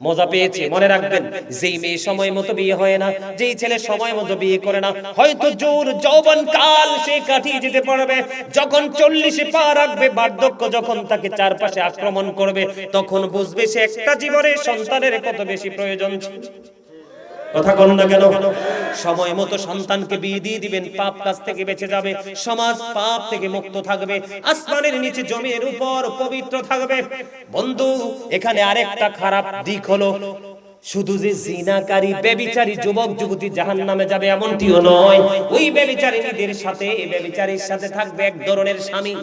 মজা পেয়েছে। মনে রাখবেন, যেই মেয়ে সময় মতো বিয়ে হয় না, যেই ছেলে সময় মতো বিয়ে করে না, হয়তো জোর যৌবন কাল সে কাটিয়ে যেতে পারবে। যখন 40-এ পা রাখবে, বার্ধক্য যখন তাকে চারপাশে আক্রমণ করবে, তখন বুঝবে সে একটা জীবনের সন্তানের কত বেশি প্রয়োজন ছিল। কথা কোন না কেন? সময় মতো সন্তানকে বিয়ে দিয়ে দিবেন, পাপ কাজ থেকে বেঁচে যাবে, সমাজ পাপ থেকে মুক্ত থাকবে, আসমানের নিচে জমির উপর পবিত্র থাকবে। বন্ধু, এখানে আরেকটা খারাপ দিক হলো, শুধু যে জিনাকারী ব্যভিচারী যুবক যুবতী জাহান্নামে যাবে এমনটিও নয়, ওই ব্যভিচারীদের সাথে, ব্যভিচারীর সাথে থাকবে এক ধরনের স্বামী।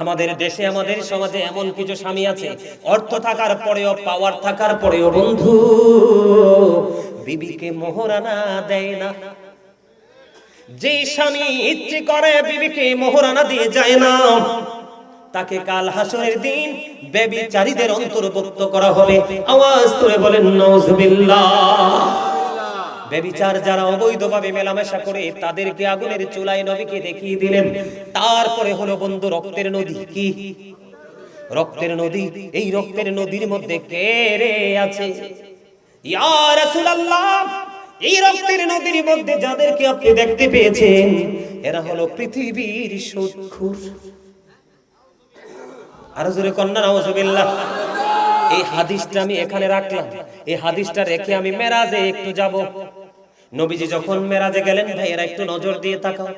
আমাদের দেশে, আমাদের সমাজে এমন কিছু স্বামী আছে, অর্থ থাকার পরেও, পাওয়ার থাকার পরেও বন্ধু বিবিকে মোহরানা দেয় না। যে স্বামী ইচ্ছে করে বিবিকে মোহরানা দিয়ে যায় না, তাকে কাল হাসরের দিন ব্যভিচারীদের অন্তর্ভুক্ত করা হবে। আওয়াজ করে বলেন নাউজুবিল্লাহ। ব্যভিচার যারা অবৈধভাবে মেলামেশা করে, তাদেরকে আগুনের চুলায় নবীকে দেখিয়ে দিলেন। তারপরে হলো বন্ধু রক্তের নদী। কি রক্তের নদী? এই রক্তের নদীর মধ্যে কে রে আছে? ইয়া রাসূলুল্লাহ, এই রক্তের নদীর মধ্যে যাদেরকে আপনি দেখতে পেয়েছেন, এরা হলো পৃথিবীর সুদখোর। আর জোরে কন্না নাউজুবিল্লাহ। এই হাদিসটা আমি এখানে রাখলাম, এই হাদিসটা রেখে আমি মেরাজে একটু যাব। নবীজি যখন মেরাজে গেলেন, ভাইয়েরা একটু নজর দিয়ে তাকাও।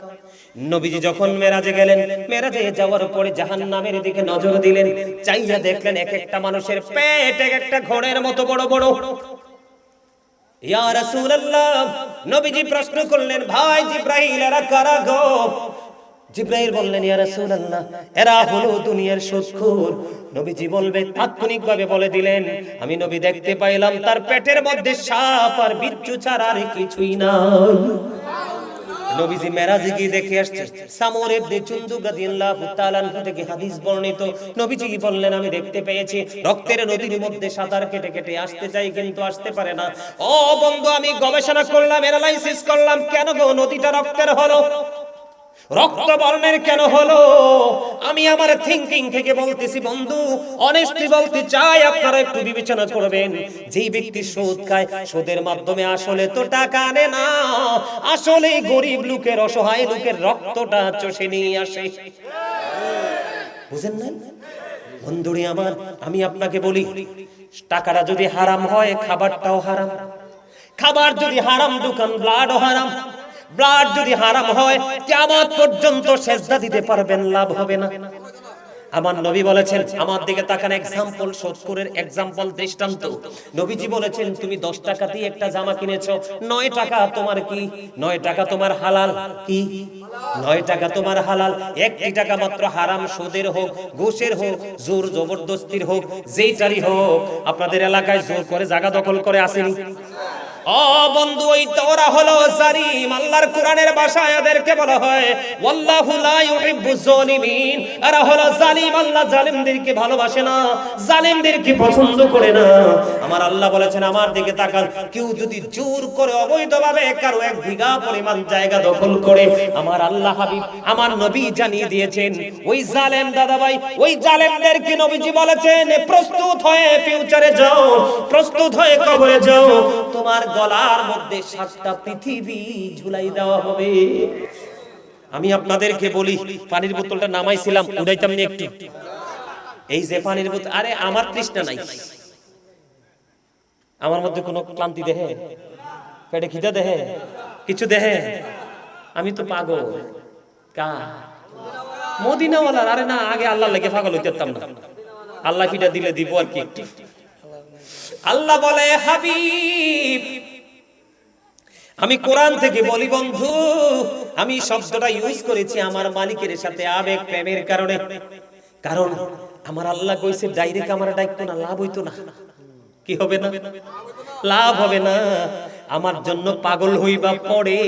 নবীজি যখন মেরাজে গেলেন, মেরাজে যাওয়ার পরে জাহান্নামের দিকে নজর দিলেন, চাইয়া দেখলেন এক একটা মানুষের পেট এক একটা ঘোড়ের মতো বড় বড়। ইয়া রাসূলুল্লাহ, নবীজি প্রশ্ন করলেন, ভাই জিবরাইল, এরা কারা গো? জিবরাইল বললেন, ইয়া রাসূলুল্লাহ, এরা হলো দুনিয়ার সুদখোর। নবীজি বলবে, তাৎক্ষণিকভাবে বলে দিলেন, আমি নবী দেখতে পাইলাম তার পেটের মধ্যে সাপ আর বিচ্ছু ছাড়া আর কিছুই নাই। নবীজি মেরাজে গিয়ে দেখে আসছে। সামর ইবনে জুনদুব রাদিয়াল্লাহু তাআলা আনহু থেকে হাদিস বর্ণিত, নবীজি বললেন, আমি দেখতে পেয়েছি রক্তের নদীর মধ্যে সাঁতার কেটে কেটে আসতে চাই, কিন্তু আসতে পারে না। ও বন্ধু, আমি গবেষণা করলাম, অ্যানালাইসিস করলাম, কেন গো নদীটা রক্তের হলো, রক্ত বর্ণের কেন হলো? আমি আমার থিংকিং থেকে বলতেছি বন্ধু, অনেস্টলি বলতে চাই, আপনারা একটু বিবেচনা করবেন। যেই ব্যক্তি সুদ খায়, সুদের মাধ্যমে আসলে তো টাকা আনে না, আসলে গরিব লোকের, অসহায় লোকের রক্তটা চষে নিয়ে আসে। বুঝেন না বন্ধুরে আমার? আমি আপনাকে বলি, টাকাটা যদি হারাম হয়, খাবারটাও হারাম। খাবার যদি হারাম, দোকান ব্লাডও হারাম। ব্লাড যদি হারাম হয়, কিয়ামত পর্যন্ত সেজদা দিতে পারবেন, লাভ হবে না। আমার নবী বলেছেন, আমার দিকে তাকান, एग्जांपल সুদখোরের एग्जांपल দৃষ্টান্ত। নবীজি বলেছেন, তুমি 10 টাকা দিয়ে একটা জামা কিনেছো, 9 টাকা তোমার কি? 9 টাকা তোমার হালাল। কি? 9 টাকা তোমার হালাল, 1 টাকা মাত্র হারাম, সুদের হোক, ঘুষের হোক, জোর জবরদস্তির হোক, যেইটারই হোক। আপনাদের এলাকায় জোর করে জায়গা দখল করে আসেনি? ও বন্ধু, ওই তোরা হলো জালিম। আল্লাহর কোরআনের ভাষায় এদেরকে বলা হয় ওয়াল্লাহু লা ইউহিব্বুজ জালিমিন। এরা হলো জালিম। আল্লাহ জালিমদেরকে ভালোবাসে না, জালিমদেরকে পছন্দ করে না। আমার আল্লাহ বলেছেন, আমার দিকে তাকান, কেউ যদি জোর করে অবৈধভাবে কারো 1 বিঘা পরিমাণ জায়গা দখল করে, আমার আল্লাহ হাবিব, আমার নবী জানিয়ে দিয়েছেন, ওই জালেম দাদা ভাই, ওই জালেমদেরকে নবীজি বলেছেন, প্রস্তুত হয়ে ফিউচারে যাও, প্রস্তুত হয়ে কবরে যাও, তোমার গলার মধ্যে 7টা পৃথিবী ঝুলাই দেওয়া হবে। আমি আপনাদেরকে বলি, পানির বোতলটা নামাইছিলাম, উড়াইতাম নি একটু? এই যে পানির বোতল, আরে আমার তৃষ্ণা নাই, আমার মধ্যে কোনো ক্লান্তি দেহে, পেটে খিদা দেহে, কিছু দেহে? আমি তো পাগল কা মদিনাওয়ালার। আরে না, আগে আল্লাহ লেগে পাগল হইতাম না, আল্লাহ ফিটা দিলে দিব আর কি। আল্লাহ বলে, হাবিব আমি কোরআন থেকে বলি বন্ধু, আমি শব্দটা ইউজ করেছি আমার মালিকের সাথে আবেগ প্রেমের কারণে। কারণ আমার আল্লাহ কইছে ডাইরেক্ট আমার ডাকতো না, লাভ হইতো না। কি হবে না? লাভ হবে না। আমার জন্য পাগল হইবা পড়ে,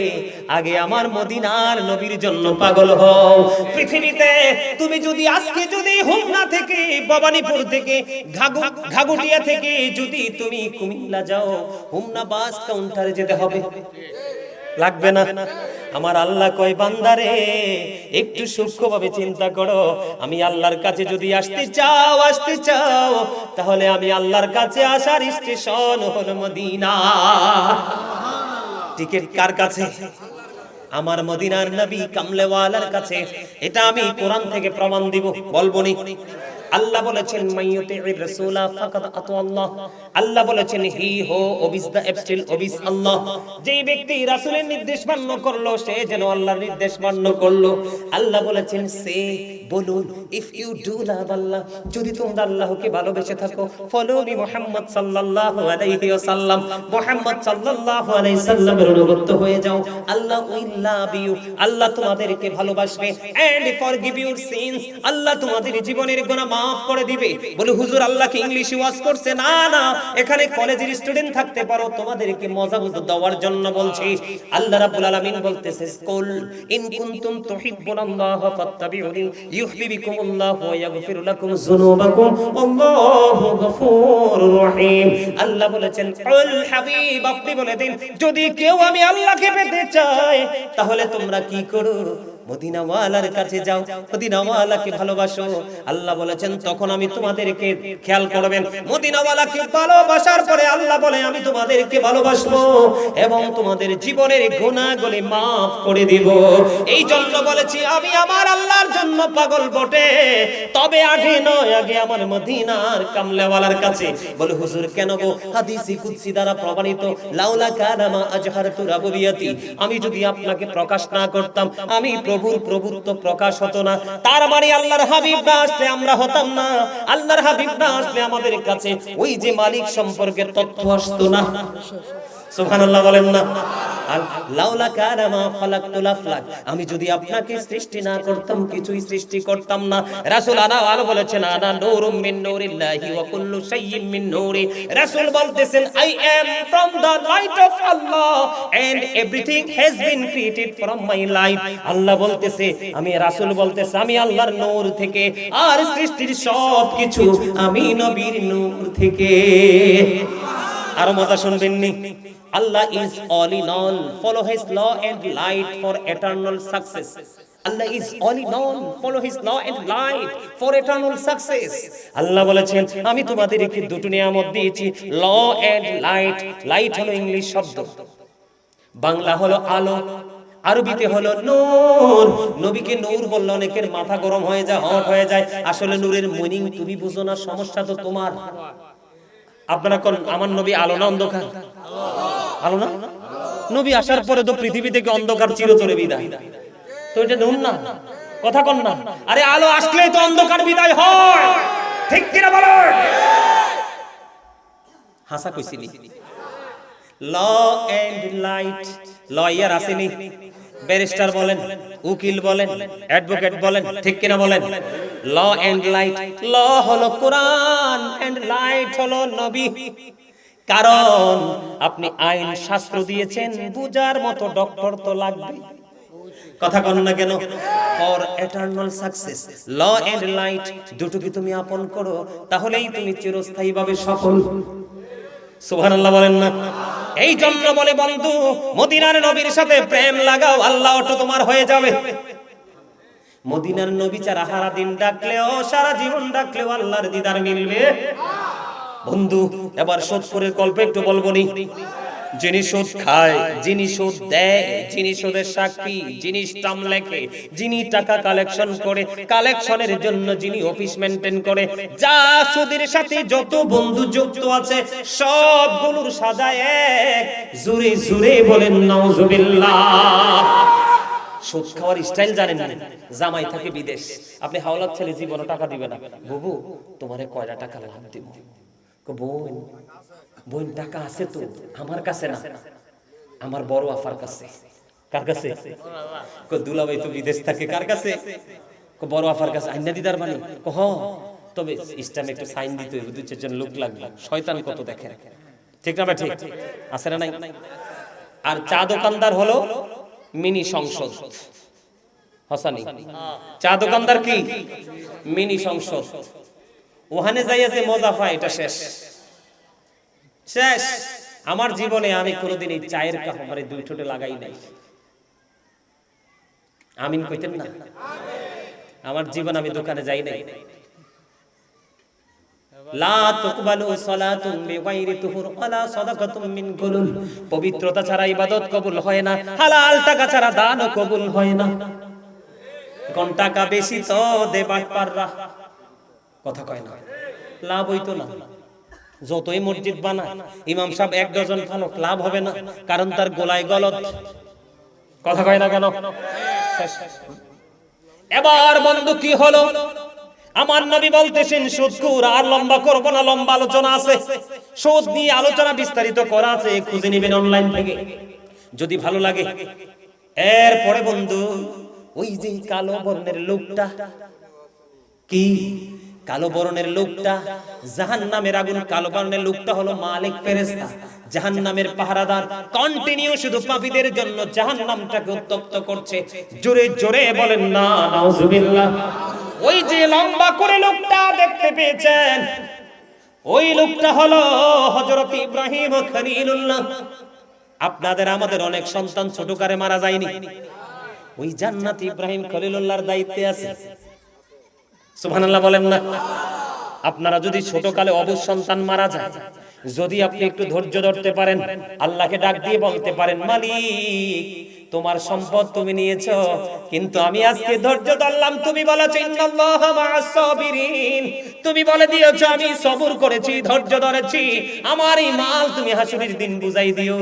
আগে আমার মদিনার নবীর জন্য পাগল হও। পৃথিবীতে তুমি যদি আজকে যদি হোমনা থেকে, ভবানীপুর থেকে, ঘাগুটিয়া থেকে যদি তুমি কুমিল্লা যাও, হোমনা বাস কাউন্টারে যেতে হবে, লাগবে না? আমার আল্লাহ কয় বান্দারে একটু সূক্ষ্মভাবে চিন্তা করো, আমি আল্লাহর কাছে যদি আসতে চাও তাহলে আমি আল্লাহর কাছে আসার স্টেশন হলো মদিনা। টিকিট কার কাছে? আমার মদিনার নবী কামলেওয়ালার কাছে। এটা আমি কোরআন থেকে প্রমাণ দিব, বলবো নি? আল্লাহ বলেছেন মাইয়ুতির রাসূলা ফাকাদ আতাল্লাহ। আল্লাহ বলেছেন হি হো ওবিস দা অ্যাবস্টিল ওবিস আল্লাহ। যেই ব্যক্তি রাসূলের নির্দেশ মান্য করলো সে যেন আল্লাহর নির্দেশ মান্য করলো। আল্লাহ বলেছেন সে বলুন, ইফ ইউ ডু লাভ আল্লাহ, যদি তোমরা আল্লাহকে ভালোবেসে থাকো, ফলো মি মুহাম্মদ সাল্লাল্লাহু আলাইহি ওয়াসাল্লাম, মুহাম্মদ সাল্লাল্লাহু আলাইহি সাল্লামের অনুগত হয়ে যাও, আল্লাহ উইল লাভ ইউ, আল্লাহ তোমাদেরকে ভালোবাসবে, এন্ড ফরগিভ ইউর সিনস, আল্লাহ তোমাদের জীবনের গুনাহ মাফ করে দিবে। বলে হুজুর আল্লাহ কি ইংলিশে ওয়াজ করছে? না না, এখানে কলেজের স্টুডেন্ট থাকতে পারো, তোমাদেরকে মজা বুঝ দেওয়ার জন্য বলছি। আল্লাহ রাব্বুল আলামিন বলতেছে কুল ইন কুনতুম তুহিব্বুনাল্লাহ ফাত্তাবিউনি ইউহিব্বুকুমুল্লাহ ওয়া ইয়াগফির লাকুম যুনুবাকুম আল্লাহু গফুরুর রহিম। আল্লাহ বলেছেন কুল হাবিব আপনি বলে দিন, যদি কেউ আমি আল্লাহকে পেতে চায় তাহলে তোমরা কি করো? মদিনাওয়ালার কাছে যাও, মদিনাওয়ালাকে ভালোবাসো। আল্লাহ বলেছেন তখন আমি তোমাদেরকে, খেয়াল করবেন, মদিনাওয়ালাকে ভালোবাসার পরে আল্লাহ বলে আমি তোমাদেরকে ভালোবাসবো এবং তোমাদের জীবনের গুনাহগুলি maaf করে দিব। এই জন্য বলেছি আমি আমার আল্লাহর জন্য পাগল বটে, তবে আগে নয়, আগে আমার মদিনার কামলেওয়ালার কাছে। বলে হুজুর কেন গো? হাদিসে কুদসি দ্বারা প্রমাণিত, লাউলা কালামা আজহারতু রাবুবিয়াতি, আমি যদি আপনাকে প্রকাশ না করতাম আমি প্রভুর প্রভুত্ব প্রকাশ হতো না। তার মানে আল্লাহর হাবিব না আসলে আমরা হতাম না, আল্লাহর হাবিব না আসলে আমাদের কাছে ওই যে মালিক সম্পর্কে তথ্য আসতো না। সুবহানাল্লাহ বলেন না? আর লাউলা কালামা খালাকতুল আফলাক, আমি যদি আপনাকে সৃষ্টি না করতাম কিছুই সৃষ্টি করতাম না। রাসূল আনা বলেছেন আনা নূরুম মিন নূরিল্লাহি ওয়া কুল্লু শাইইন মিন নূরি। রাসূল বলতেছেন I am from the light of Allah and everything has been created from my light. Allah বলতেছে, আমি রাসূল বলতেছে আমি আল্লাহর নূর থেকে, আর সৃষ্টির সব কিছু আমি নবীর নূর থেকে। আর মজা শুনবেন নি? Allah is all in all. Follow His law and light for eternal success. Allah is all in all. Follow His law and light for eternal success. আল্লাহ বলেছেন আমি তোমাদেরকে দুটো নিয়ামত দিয়েছি, ল এন্ড লাইট। লাইট হলো ইংলিশ শব্দ, বাংলা হলো আলো, আরবিতে হলো নূর। নবীকে নূর বললে অনেকের মাথা গরম হয়ে যায়, হট হয়ে যায়। আসলে নূরের মিনিং তুমি বুঝো না, সমস্যা তো তোমার। আপনারা কোন আমার নবী আলো না অন্ধকার? আলো না? নবী আসার পরে তো পৃথিবী থেকে অন্ধকার চিরতরে বিদায়, তো এটা নূর না? কথা কোন না? আরে আলো আসলেই তো অন্ধকার বিদায় হয়, ঠিক কিনা বলেন? হাসা কইছিনি? ল এন্ড লাইট, লয়ার আসেনি, ব্যারিস্টার বলেন, উকিল বলেন, অ্যাডভোকেট বলেন, ঠিক কিনা বলেন? ল এন্ড লাইট, ল হলো কোরআন এন্ড লাইট হলো নবী। কারণ আপনি আইন শাস্ত্র দিয়েছেন, বুঝার মতো ডক্টর তো লাগবে। কথা বল না কেন? For eternal success, love and light দুটোকে তুমি আপন করো, তাহলেই তুমি চিরস্থায়ীভাবে সফল। সুবহানাল্লাহ বলেন না? এই জন্য বলে বন্ধু, মদিনার নবীর সাথে প্রেম লাগাও, আল্লাহ তো তোমার হয়ে যাবে। মদিনার নবী ছাড়া সারা দিন ডাকলেও, সারা জীবন ডাকলেও আল্লাহর দিদার মিলবে বন্ধু। এবার সৎপুরের গল্প একটু বলবো নি? যিনি সুদ খায়, যিনি সুদ দেয়, যিনি সুদের সাক্ষী, যিনি স্টাম্প লেখে, যিনি টাকা কালেকশন করে, কালেকশনের জন্য যিনি অফিস মেইনটেইন করে, যা সুদের সাথে যত বন্ধু যুক্ত আছে সবগুলোর সাজা এক। জোরে জোরে বলেন নাউজুবিল্লাহ। সুদ খাওয়ার স্টাইল জানেন না? জামাই থাকে বিদেশ, আপনি হাওলাত ছেলে জীবনে টাকা দিবে না, বুবু তোমারে কয়টা টাকা লাভ দিব? বোন বোন টাকা আছে তো আমার কাছে না, আমার বড় আফার কাছে। কার কাছে? দুলাভাই তো বিদেশ থাকে, কার কাছে? বড় আফার কাছে। আইনা দিদার মানে হ, তবে ইসলামে একটু সাইন দিতে হইবে, দুই চারজন লোক লাগবে। শয়তান কত দেখেন, ঠিক না? ঠিক আছে না নাই? আর চা দোকানদার হলো মিনি সংসদ। হাসানি চা দোকানদার কি মিনি সংসদ। ওখানে যাইয়া যে মজা পায় এটা শেষ শেষ। আমার জীবনে আমি কোনোদিন এই চায়ের কাপ আমার দুই ঠোঁটে লাগাই নাই। আমিন কইতেন না? আমার জীবন আমি দোকানে যাই নাই। লা তুকবালু সালাতুন বিগাইরি তুহুর ওয়ালা সাদাকাতুম মিন গুলুল। পবিত্রতা ছাড়া ইবাদত কবুল হয় না, হালাল টাকা ছাড়া দানও কবুল হয় না। কোন টাকা বেশি তো দেবাট পাররা, কথা কয় না, লাভ হইতো না। যতই মসজিদ বানায় ইমাম সাহেব এক ডজন ফালক, লাভ হবে না, কারণ তার গোলায় গলত। কথা কয় না কেন? এবার বন্ধু কি হলো? আমার নবী বলতেছেন সুদখোর। আর লম্বা করব না, লম্বা আলোচনা আছে, সুদ নিয়ে আলোচনা বিস্তারিত করা আছে, খুঁজে নেবেন অনলাইন থেকে যদি ভালো লাগে। এরপরে বন্ধু ওই যে কালো বর্ণের লোকটা, কি কালো বর্ণের লোকটা? জাহান্নামের আগুন। কালো বর্ণের লোকটা হলো মালিক ফেরেশতা, জাহান্নামের পাহারাদার। কন্টিনিউ শুধু পাপীদের জন্য জাহান্নামটাকে উত্তপ্ত করছে। জোরে জোরে বলেন না নাউজুবিল্লাহ। ওই যে লম্বা করে লোকটা দেখতে পেয়েছেন, ওই লোকটা হলো হযরত ইব্রাহিম খলিলুল্লাহ। আপনাদের আমাদের অনেক সন্তান ছোটকালে মারা যায়নি, ওই জান্নাত ইব্রাহিম খলিলুল্লাহর দায়িত্বে আছে। সুবহানাল্লাহ বলেন না? আপনারা যদি ছোটকালে অবুঝ সন্তান মারা যায়, যদি আপনি একটু ধৈর্য ধরতে পারেন, আল্লাহকে ডাক দিয়ে বলতে পারেন, মালিক তোমার সম্পদ তুমি নিয়েছো, কিন্তু আমি আজকে ধৈর্য ধরলাম। তুমি বলেছো ইন্নাল্লাহা মা'আস সাবিরিন, তুমি বলে দিয়েছো আমি সবর করেছি, ধৈর্য ধরেছি। আমার এই মাল তুমি হাসরের দিন বুঝাই দিও।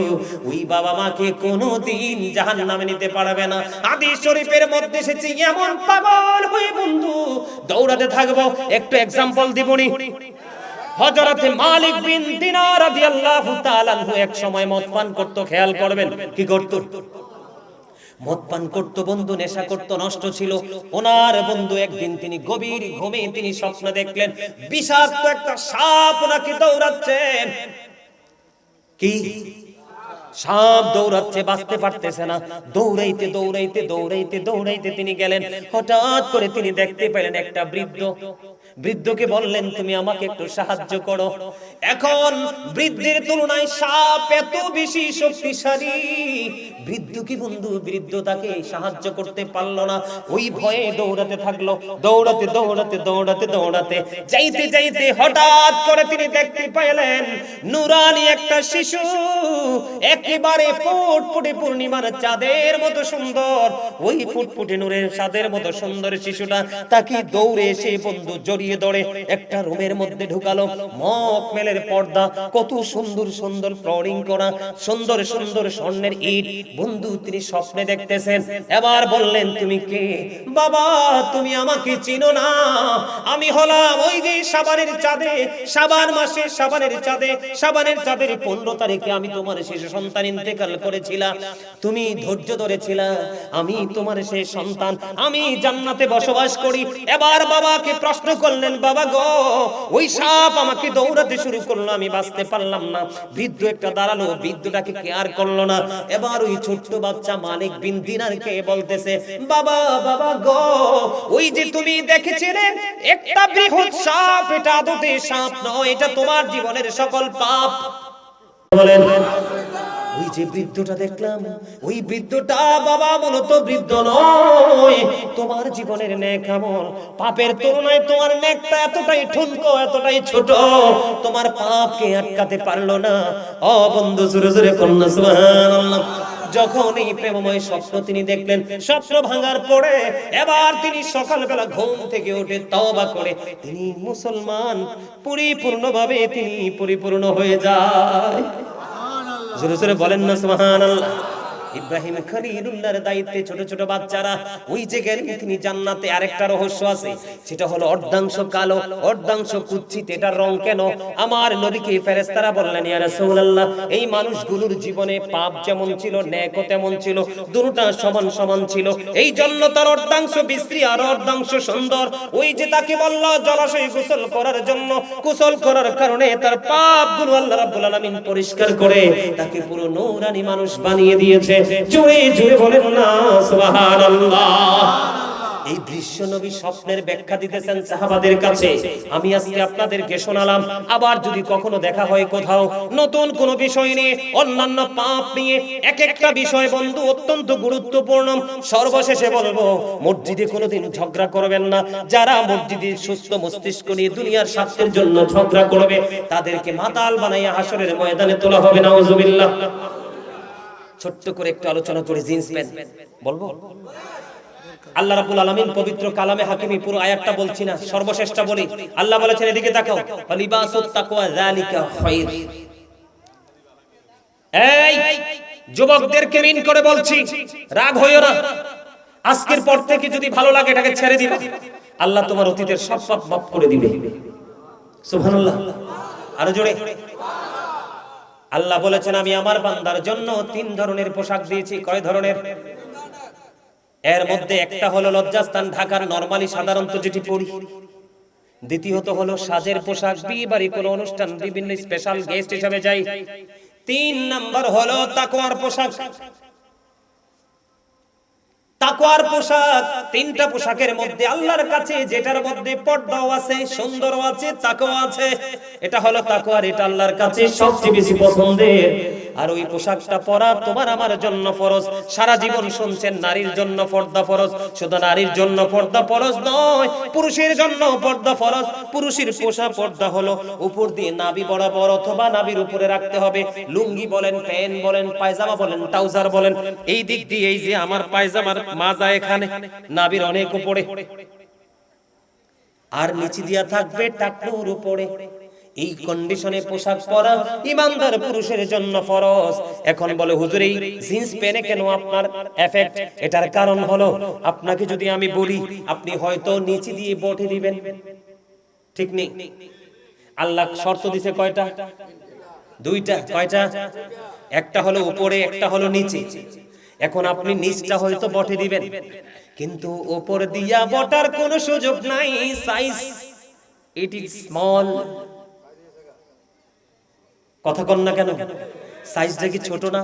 ওই বাবা মাকে কোনোদিন জাহান্নামে নিতে পারবে না। হাদিস শরীফের মধ্যে এসেছে, এমন পাগল হয়ে বন্ধু দৌড়াতে থাকবো। একটু एग्जांपल দিবনি। হযরত মালিক বিন দিনার রাদিয়াল্লাহু তাআলা আনহু এক সময় মদ পান করত। খেয়াল করবেন কি করত? মদ পান করত বন্ধু, নেশা করত, নষ্ট ছিল। ওনার বন্ধু একদিন তিনি গভীর ঘুমে তিনি স্বপ্ন দেখলেন বিষাক্ত একটা সাপ ওনাকে দৌড়াচ্ছে। কি সাপ দৌড়াচ্ছে, বাঁচতে পারতেছে না। দৌড়াইতে দৌড়াইতে দৌড়াইতে দৌড়াইতে তিনি গেলেন। হঠাৎ করে তিনি দেখতে পেলেন একটা বৃদ্ধ। বৃদ্ধকে বললেন, তুমি আমাকে একটু সাহায্য করো। এখন বৃদ্ধের তুলনায় সাপ এত বেশি শক্তিশালী। বৃদ্ধ কি বন্ধু, বৃদ্ধ তাকে সাহায্য করতে পারলো না। ওই ভয়ে দৌড়াতে থাকলো। দৌড়াতে দৌড়াতে দৌড়াতে দৌড়াতে যাইতে যাইতে হঠাৎ করে তিনি দেখতে পেলেন নুরানি একটা শিশু, একেবারে ফুটফুটে পূর্ণিমার চাঁদের মতো সুন্দর। ওই ফুটফুটে নূরের চাঁদের মতো সুন্দর শিশুটা তাকে দৌড়ে এসে বন্ধু জড়িয়ে ধরে একটা রুমের মধ্যে ঢুকালো। মখমেলের পর্দা, কত সুন্দর সুন্দর ফ্লোরিং করা, সুন্দর সুন্দর স্বর্ণের ইট। বন্ধু তিনি স্বপ্নে দেখতেছেন। এবার বললেন, তুমি কে? বাবা তুমি আমাকে চিনো না, আমি হলাম ওই যে শাবানের চাঁদে, শাবান মাসে শাবানের চাঁদে, শাবানের চাঁদের 15 তারিখে আমি তোমার শিশু সন্তান ইন্তেকাল করেছিলাম। তুমি ধৈর্য ধরেছিলা, আমি তোমার সেই সন্তান, আমি জান্নাতে বসবাস করি। এবার বাবাকে প্রশ্ন করলেন, বাবা গো ওই সাপ আমাকে দৌড়াতে শুরু করলো, আমি বাঁচতে পারলাম না। বৃদ্ধ একটা দাঁড়ালো, বৃদ্ধটাকে কেয়ার করলো না। এবার ওই ছোট্ট বাচ্চা মালিক বিন দিনারকে বলতেছে, বাবা বাবা গো ওই যে তুমি দেখেছিলে একটা বৃহৎ সাপ, এটা আদতে সাপ নয়, এটা তোমার জীবনের সকল পাপ। বলেন ওই যে বৃদ্ধটা দেখলাম, ওই বৃদ্ধটা বাবা মূলত বৃদ্ধ নয়, তোমার জীবনের নেক আমল পাপের তুলনায় তোমার নেকটা এতটাই ঠুনকো, এতটাই ছোট, তোমার পাপকে আটকাতে পারলো না। ও বন্ধু, জোরে জোরে কন্যা সুবহানাল্লাহ। যখন এই প্রেমময় স্বপ্ন তিনি দেখলেন, স্বপ্ন ভাঙার পরে এবার তিনি সকালবেলা ঘুম থেকে উঠে তওবা করে তিনি মুসলমান পরিপূর্ণভাবে তিনি পরিপূর্ণ হয়ে যায়। জোরে জোরে বলেন না সুবহানাল্লাহ। ইব্রাহিম খলিলুল্লাহর দায়িত্বে ছোট ছোট বাচ্চারা ওই যে গেলেন তিনি জান্নাতে। আরেকটা রহস্য আছে, সেটা হলো অর্ধাংশ কালো অর্ধাংশ কুচ্ছিত। এটার রং কেন? আমার নবীকে ফেরেশতারা বললেন, ইয়া রাসূলুল্লাহ, এই মানুষগুলোর জীবনে পাপ যেমন ছিল নেকও তেমন ছিল, দুটোটা সমান সমান ছিল, এই জন্য তার অর্ধাংশ বিশ্রী আর অর্ধাংশ সুন্দর। ওই যে তাকে বলল জলাশয়ে গোসল করার জন্য, গোসল করার কারণে তার পাপগুলো আল্লাহ রাব্বুল আলামিন পরিষ্কার করে তাকে পুরো নূরানি মানুষ বানিয়ে দিয়েছে। জোরে জোরে বলেন না সুবহানাল্লাহ। এই দৃশ্য নবী স্বপ্নের ব্যাখ্যা দিতেছেন সাহাবাদের কাছে। আমি আজকে আপনাদেরকে শোনালাম। আবার যদি কখনো দেখা হয় কোথাও নতুন কোনো বিষয় নিয়ে, অন্যান্য পাপ নিয়ে, এক একটা বিষয় বন্ধু অত্যন্ত গুরুত্বপূর্ণ। সর্বশেষে বলবো, মসজিদে কোনোদিন ঝগড়া করবেন না। যারা মসজিদে সুস্থ মস্তিষ্ক নিয়ে দুনিয়ার স্বার্থের জন্য ঝগড়া করবে, তাদেরকে মাতাল বানাইয়া হাসরের ময়দানে তোলা হবে। নাউজুবিল্লাহ। ছোট্ট করে একটু আলোচনা করে জিন্স প্যান্ট বলবো। আল্লাহ রাব্বুল আলামিন পবিত্র কালামে হাকিমি পুরো আয়াতটা বলছি না, সর্বশেষটা বলি। আল্লাহ বলেছেন, এদিকে তাকাও, লিবাসুত তাকওয়া যালিকা খায়র। এই যুবকদেরকে মিন করে বলছি, রাগ হইও না। আজকের পর থেকে যদি ভালো লাগে এটাকে ছেড়ে দিবে, আল্লাহ তোমার অতীতের সব পাপ মাফ করে দিবে। সুবহানাল্লাহ। আরো জোরে। আল্লাহ বলেছেন, আমি আমার বান্দার জন্য 3 ধরনের পোশাক দিয়েছি। কয় ধরনের? এর মধ্যে একটা হলো লজ্জাস্থান ঢাকার নরমালি সাধারণত যেটি পরি। দ্বিতীয়ত হলো সাজের পোশাক, বিয়ে বাড়ি কোনো অনুষ্ঠান বিভিন্ন স্পেশাল গেস্ট হিসেবে যাই। 3 নাম্বার হলো তাকওয়ার পোশাক। তাকওয়ার পোশাক, 3টা পোশাকের মধ্যে আল্লাহর কাছে যেটার মধ্যে পর্দাও আছে, সুন্দরও আছে, তাকওয়া আছে, এটা হলো তাকওয়ার। এটা আল্লাহর কাছে সবচেয়ে বেশি পছন্দের। আর ওই পোশাকটা পরা তোমার আমার জন্য ফরজ। সারা জীবন শুনছেন নারীর জন্য পর্দা ফরজ। শুধু নারীর জন্য পর্দা ফরজ নয়, পুরুষের জন্য পর্দা ফরজ। পুরুষের পোশাক পর্দা হলো উপর দিয়ে নাভি বরাবর অথবা নাভির উপরে রাখতে হবে। লুঙ্গি বলেন, প্যান্ট বলেন, পায়জামা বলেন, ট্রাউজার বলেন, এই দিক দিয়ে এই যে আমার পায়জামার মাজা এখানে নাভির অনেক উপরে, আর নিচে দিয়া থাকবে টাকনুর উপরে। এই কন্ডিশনে পোশাক পরা ঈমানদার পুরুষের জন্য ফরজ। এখন বলে, হুজুর এই জিন্স প্যান্টে কেন আপনার এফেক্ট? এটার কারণ হলো, আপনাকে যদি আমি বলি, আপনি হয়তো নিচে দিয়ে বটে দিবেন, ঠিক নেই? আল্লাহ শর্ত দিছে কয়টা? 2টা। কয়টা? একটা হলো উপরে, একটা হলো নিচে। এখন আপনি নিচটা হয়তো বটে দিবেন, কিন্তু উপর দিয়া বটার কোনো সুযোগ নাই। Size it is small. কথা কন না কেন? সাইজটা কি ছোট না?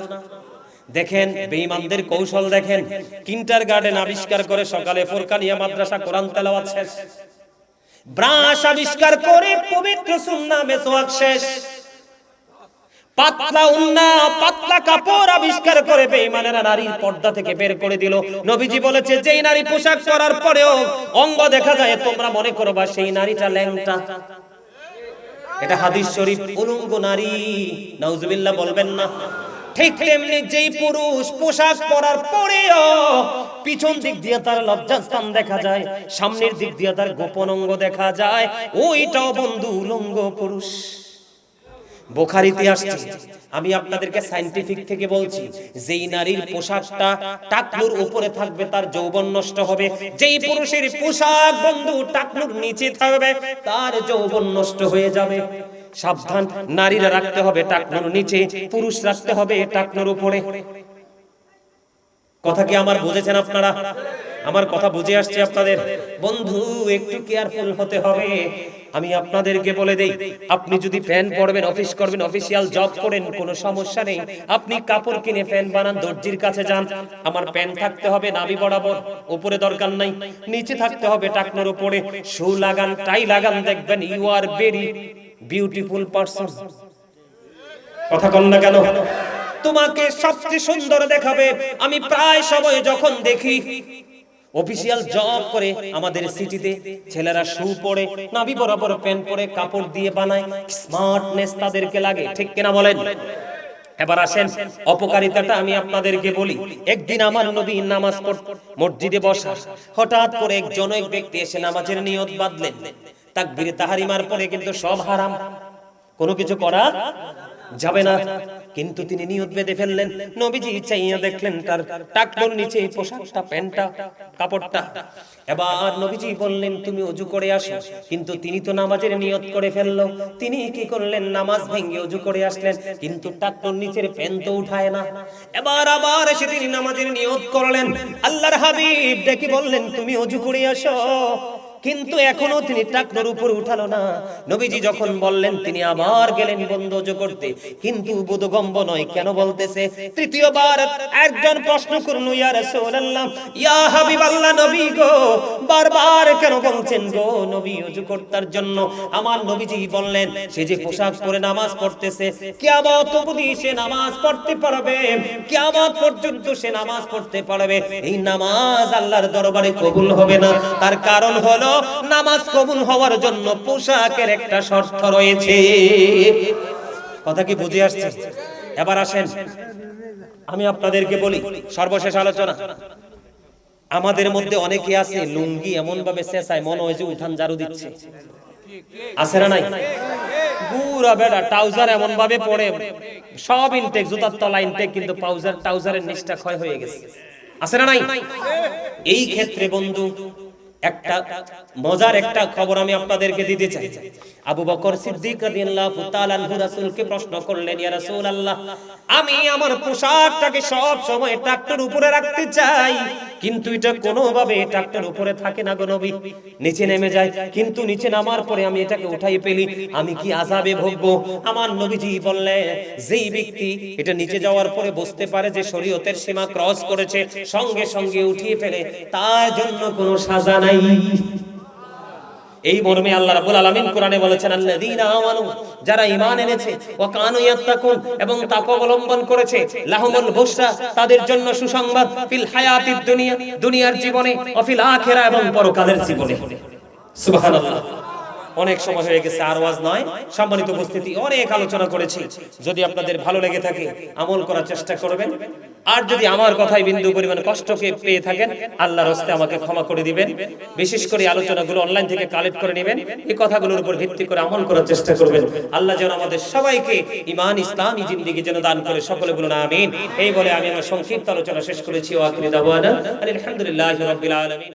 দেখেন বেঈমানদের কৌশল দেখেন। কিন্ডারগার্টেন আবিষ্কার করে সকালে ফোরকানিয়া মাদ্রাসা কোরআন তেলাওয়াত শেষ, ব্রাশ আবিষ্কার করে পবিত্র সুন্নাহ মেসওয়াক শেষ, পাতলা উন্না পাতলা কাপড় আবিষ্কার করে বেঈমানেরা নারীর পর্দা থেকে বের করে দিল। নবীজি বলেছে, যেই নারী পোশাক পরার পরেও অঙ্গ দেখা যায়, তোমরা মনে করবা সেই নারীটা ল্যাংটা। এটা হাদিস শরীফ। উলঙ্গ নারী নাউজুবিল্লাহ বলবেন না। ঠিক তেমনি যেই পুরুষ পোশাক পরার পরেও পিছন দিক দিয়ে তার লজ্জাস্থান দেখা যায়, সামনের দিক দিয়ে তার গোপন অঙ্গ দেখা যায়, ওইটাও বন্ধু উলঙ্গ পুরুষ। বুখারীতে আসছে। আমি আপনাদেরকে সায়েন্টিফিক থেকে বলছি, যেই নারীর পোশাকটা টাকনুর উপরে থাকবে তার যৌবন নষ্ট হবে। যেই পুরুষের পোশাক বন্ধু টাকনুর নিচে থাকবে তার যৌবন নষ্ট হয়ে যাবে। সাবধান, নারীরা রাখতে হবে টাকনুর নিচে, পুরুষ রাখতে হবে টাকনুর উপরে। কথা কি আমার বুঝেছেন আপনারা? আমার কথা বুঝে আসছে আপনাদের? বন্ধু একটু কেয়ারফুল হতে হবে। আমি আপনাদেরকে বলে দেই, আপনি যদি ফ্যান পরবেন, অফিস করবেন, অফিসিয়াল জব করেন, কোনো সমস্যা নেই। আপনি কাপড় কিনে ফ্যান বানান, দর্জির কাছে যান। আমার প্যান্ট থাকতে হবে নাভি বরাবর, উপরে দরকার নাই, নিচে থাকতে হবে টাকনুর উপরে। শু লাগান, টাই লাগান, দেখবেন you are very beautiful person. কথা কন না কেন? তোমাকে সবচেয়ে সুন্দর দেখাবে। আমি প্রায় সময় যখন দেখি অফিসিয়াল জব করে আমাদের সিটিতে ছেলেরা শু পরে, নাভি বরাবর প্যান্ট পরে, কাপড় দিয়ে বানায়, স্মার্টনেস তাদেরকে লাগে, ঠিক কিনা বলেন? এবার আসেন অপকারিতাটা আমি আপনাদেরকে বলি। একদিন আমার নবী নামাজ পড়তে মসজিদে বসা, হঠাৎ করে একজন এক ব্যক্তি এসে নামাজের নিয়ত বাঁধলেন। তাকবীরে তাহরিমার পরে কিন্তু সব হারাম, কোনো কিছু করা যাবে না, কিন্তু তিনি নিয়ত বেঁধে ফেললেন। নবীজি চাইয়া দেখলেন তার টাকনোর নিচে পোশাকটা, প্যান্টটা, কাপড়টা। এবার নবীজি বললেন তুমি ওযু করে আসো, কিন্তু তিনি তো নামাজের নিয়ত করে ফেললো। তিনি কি করলেন? নামাজ ভেঙে ওযু করে আসলেন, কিন্তু টাকনোর নিচের প্যান্ট তো উঠায় না। এবার আবার এসে তিনি নামাজের নিয়ত করলেন। আল্লাহর হাবিব ডেকে বললেন তুমি ওযু করে আসো, কিন্তু এখনো তিনি টাকনোর উপর উঠালো না। নবীজি যখন বললেন তিনি আবার গেলেন বন্ধ ওযু করতে, কিন্তু বোধগম্য নয় কেন বলতেছে। তৃতীয়বার একজন প্রশ্ন করল, ইয়া রাসূলুল্লাহ, ইয়া হাবিবাল্লাহ, নবী গো, বারবার কেন বলছেন গো নবী ওযু করতার জন্য? আমার নবীজি বললেন সে যে পোশাক পরে নামাজ পড়তেছে, কিয়ামত অবধি সে নামাজ পড়তে পারবে, কিয়ামত পর্যন্ত সে নামাজ পড়তে পারবে। এই নামাজ আল্লাহর দরবারে কবুল হবে না। তার কারণ হলো নামাজ কবুল হওয়ার জন্য পোশাকের একটা শর্ত রয়েছে। কথা কি বুঝে আসছে? এবার আসেন আমি আপনাদেরকে বলি, সর্বশেষ আলোচনা। আমাদের মধ্যে অনেকে আছে লুঙ্গি এমন ভাবে চেঁচায় মনে হয় যে উঠান ঝাড়ু দিচ্ছে, আছে না নাই? পুরা বেড়া ট্রাউজার এমন ভাবে পরে, সব ইনটেক, জুতার তলা ইনটেক, কিন্তু ট্রাউজারের নিচটা ক্ষয় হয়ে গেছে, আছে না নাই? এই ক্ষেত্রে বন্ধু একটা মজার একটা খবর আমি আপনাদেরকে দিতে চাই। আবু বকর সিদ্দিক রাদিয়াল্লাহু তাআলা আনহু রাসূলকে প্রশ্ন করলেন, ইয়া রাসূলুল্লাহ, আমি আমার পোশাকটাকে সব সময় টাকটার উপরে রাখতে চাই, কিন্তু এটা কোনোভাবে টাকটার উপরে থাকে না গো নবী, নিচে নেমে যায়, কিন্তু নিচে নামার পরে আমি এটাকে উঠাই ফেলি, আমি কি আযাবে ভোগবো? আমার নবীজি বললেন যেই ব্যক্তি এটা নিচে যাওয়ার পরে বুঝতে পারে যে শরীয়তের সীমা ক্রস করেছে, সঙ্গে সঙ্গে উঠিয়ে ফেলে, তার জন্য কোনো সাজা নাই। এই মর্মে আল্লাহ রাব্বুল আলামিন কোরআনে বলেছেন, আল্লাযীনা আমানু, যারা ঈমান এনেছে, ওয়া কানু ইয়াত্তাকুন, এবং তাকওয়া অবলম্বন করেছে, লাহুমুল বুশরা, তাদের জন্য সুসংবাদ, ফিল হায়াতিদ দুনিয়া, দুনিয়ার জীবনে, ওয়া ফিল আখিরা, এবং পরকালের জীবনে। সুবহানাল্লাহ। অনেক সময় হয়ে গেছে, আর ওয়াজ নয়। সম্মানিত উপস্থিতি, অনেক আলোচনা করেছি। যদি আপনাদের ভালো লেগে থাকে আমল করার চেষ্টা করবেন, আর যদি আমার কথায় বিন্দু পরিমাণ কষ্টকে পেয়ে থাকেন আল্লাহর হস্তে আমাকে ক্ষমা করে দিবেন। বিশেষ করে আলোচনাগুলো অনলাইন থেকে কালেক্ট করে নেবেন, এই কথাগুলোর উপর ভিত্তি করে আমল করার চেষ্টা করবেন। আল্লাহ যেন আমাদের সবাইকে ঈমান ইসলামী জিন্দেগি যেন দান করে, সকলে বলুন আমিন। এই বলে আমি আমার সংক্ষিপ্ত আলোচনা শেষ করেছি। ওয়া আখিরু দাওয়ানা আলহামদুলিল্লাহি রাব্বিল আলামিন।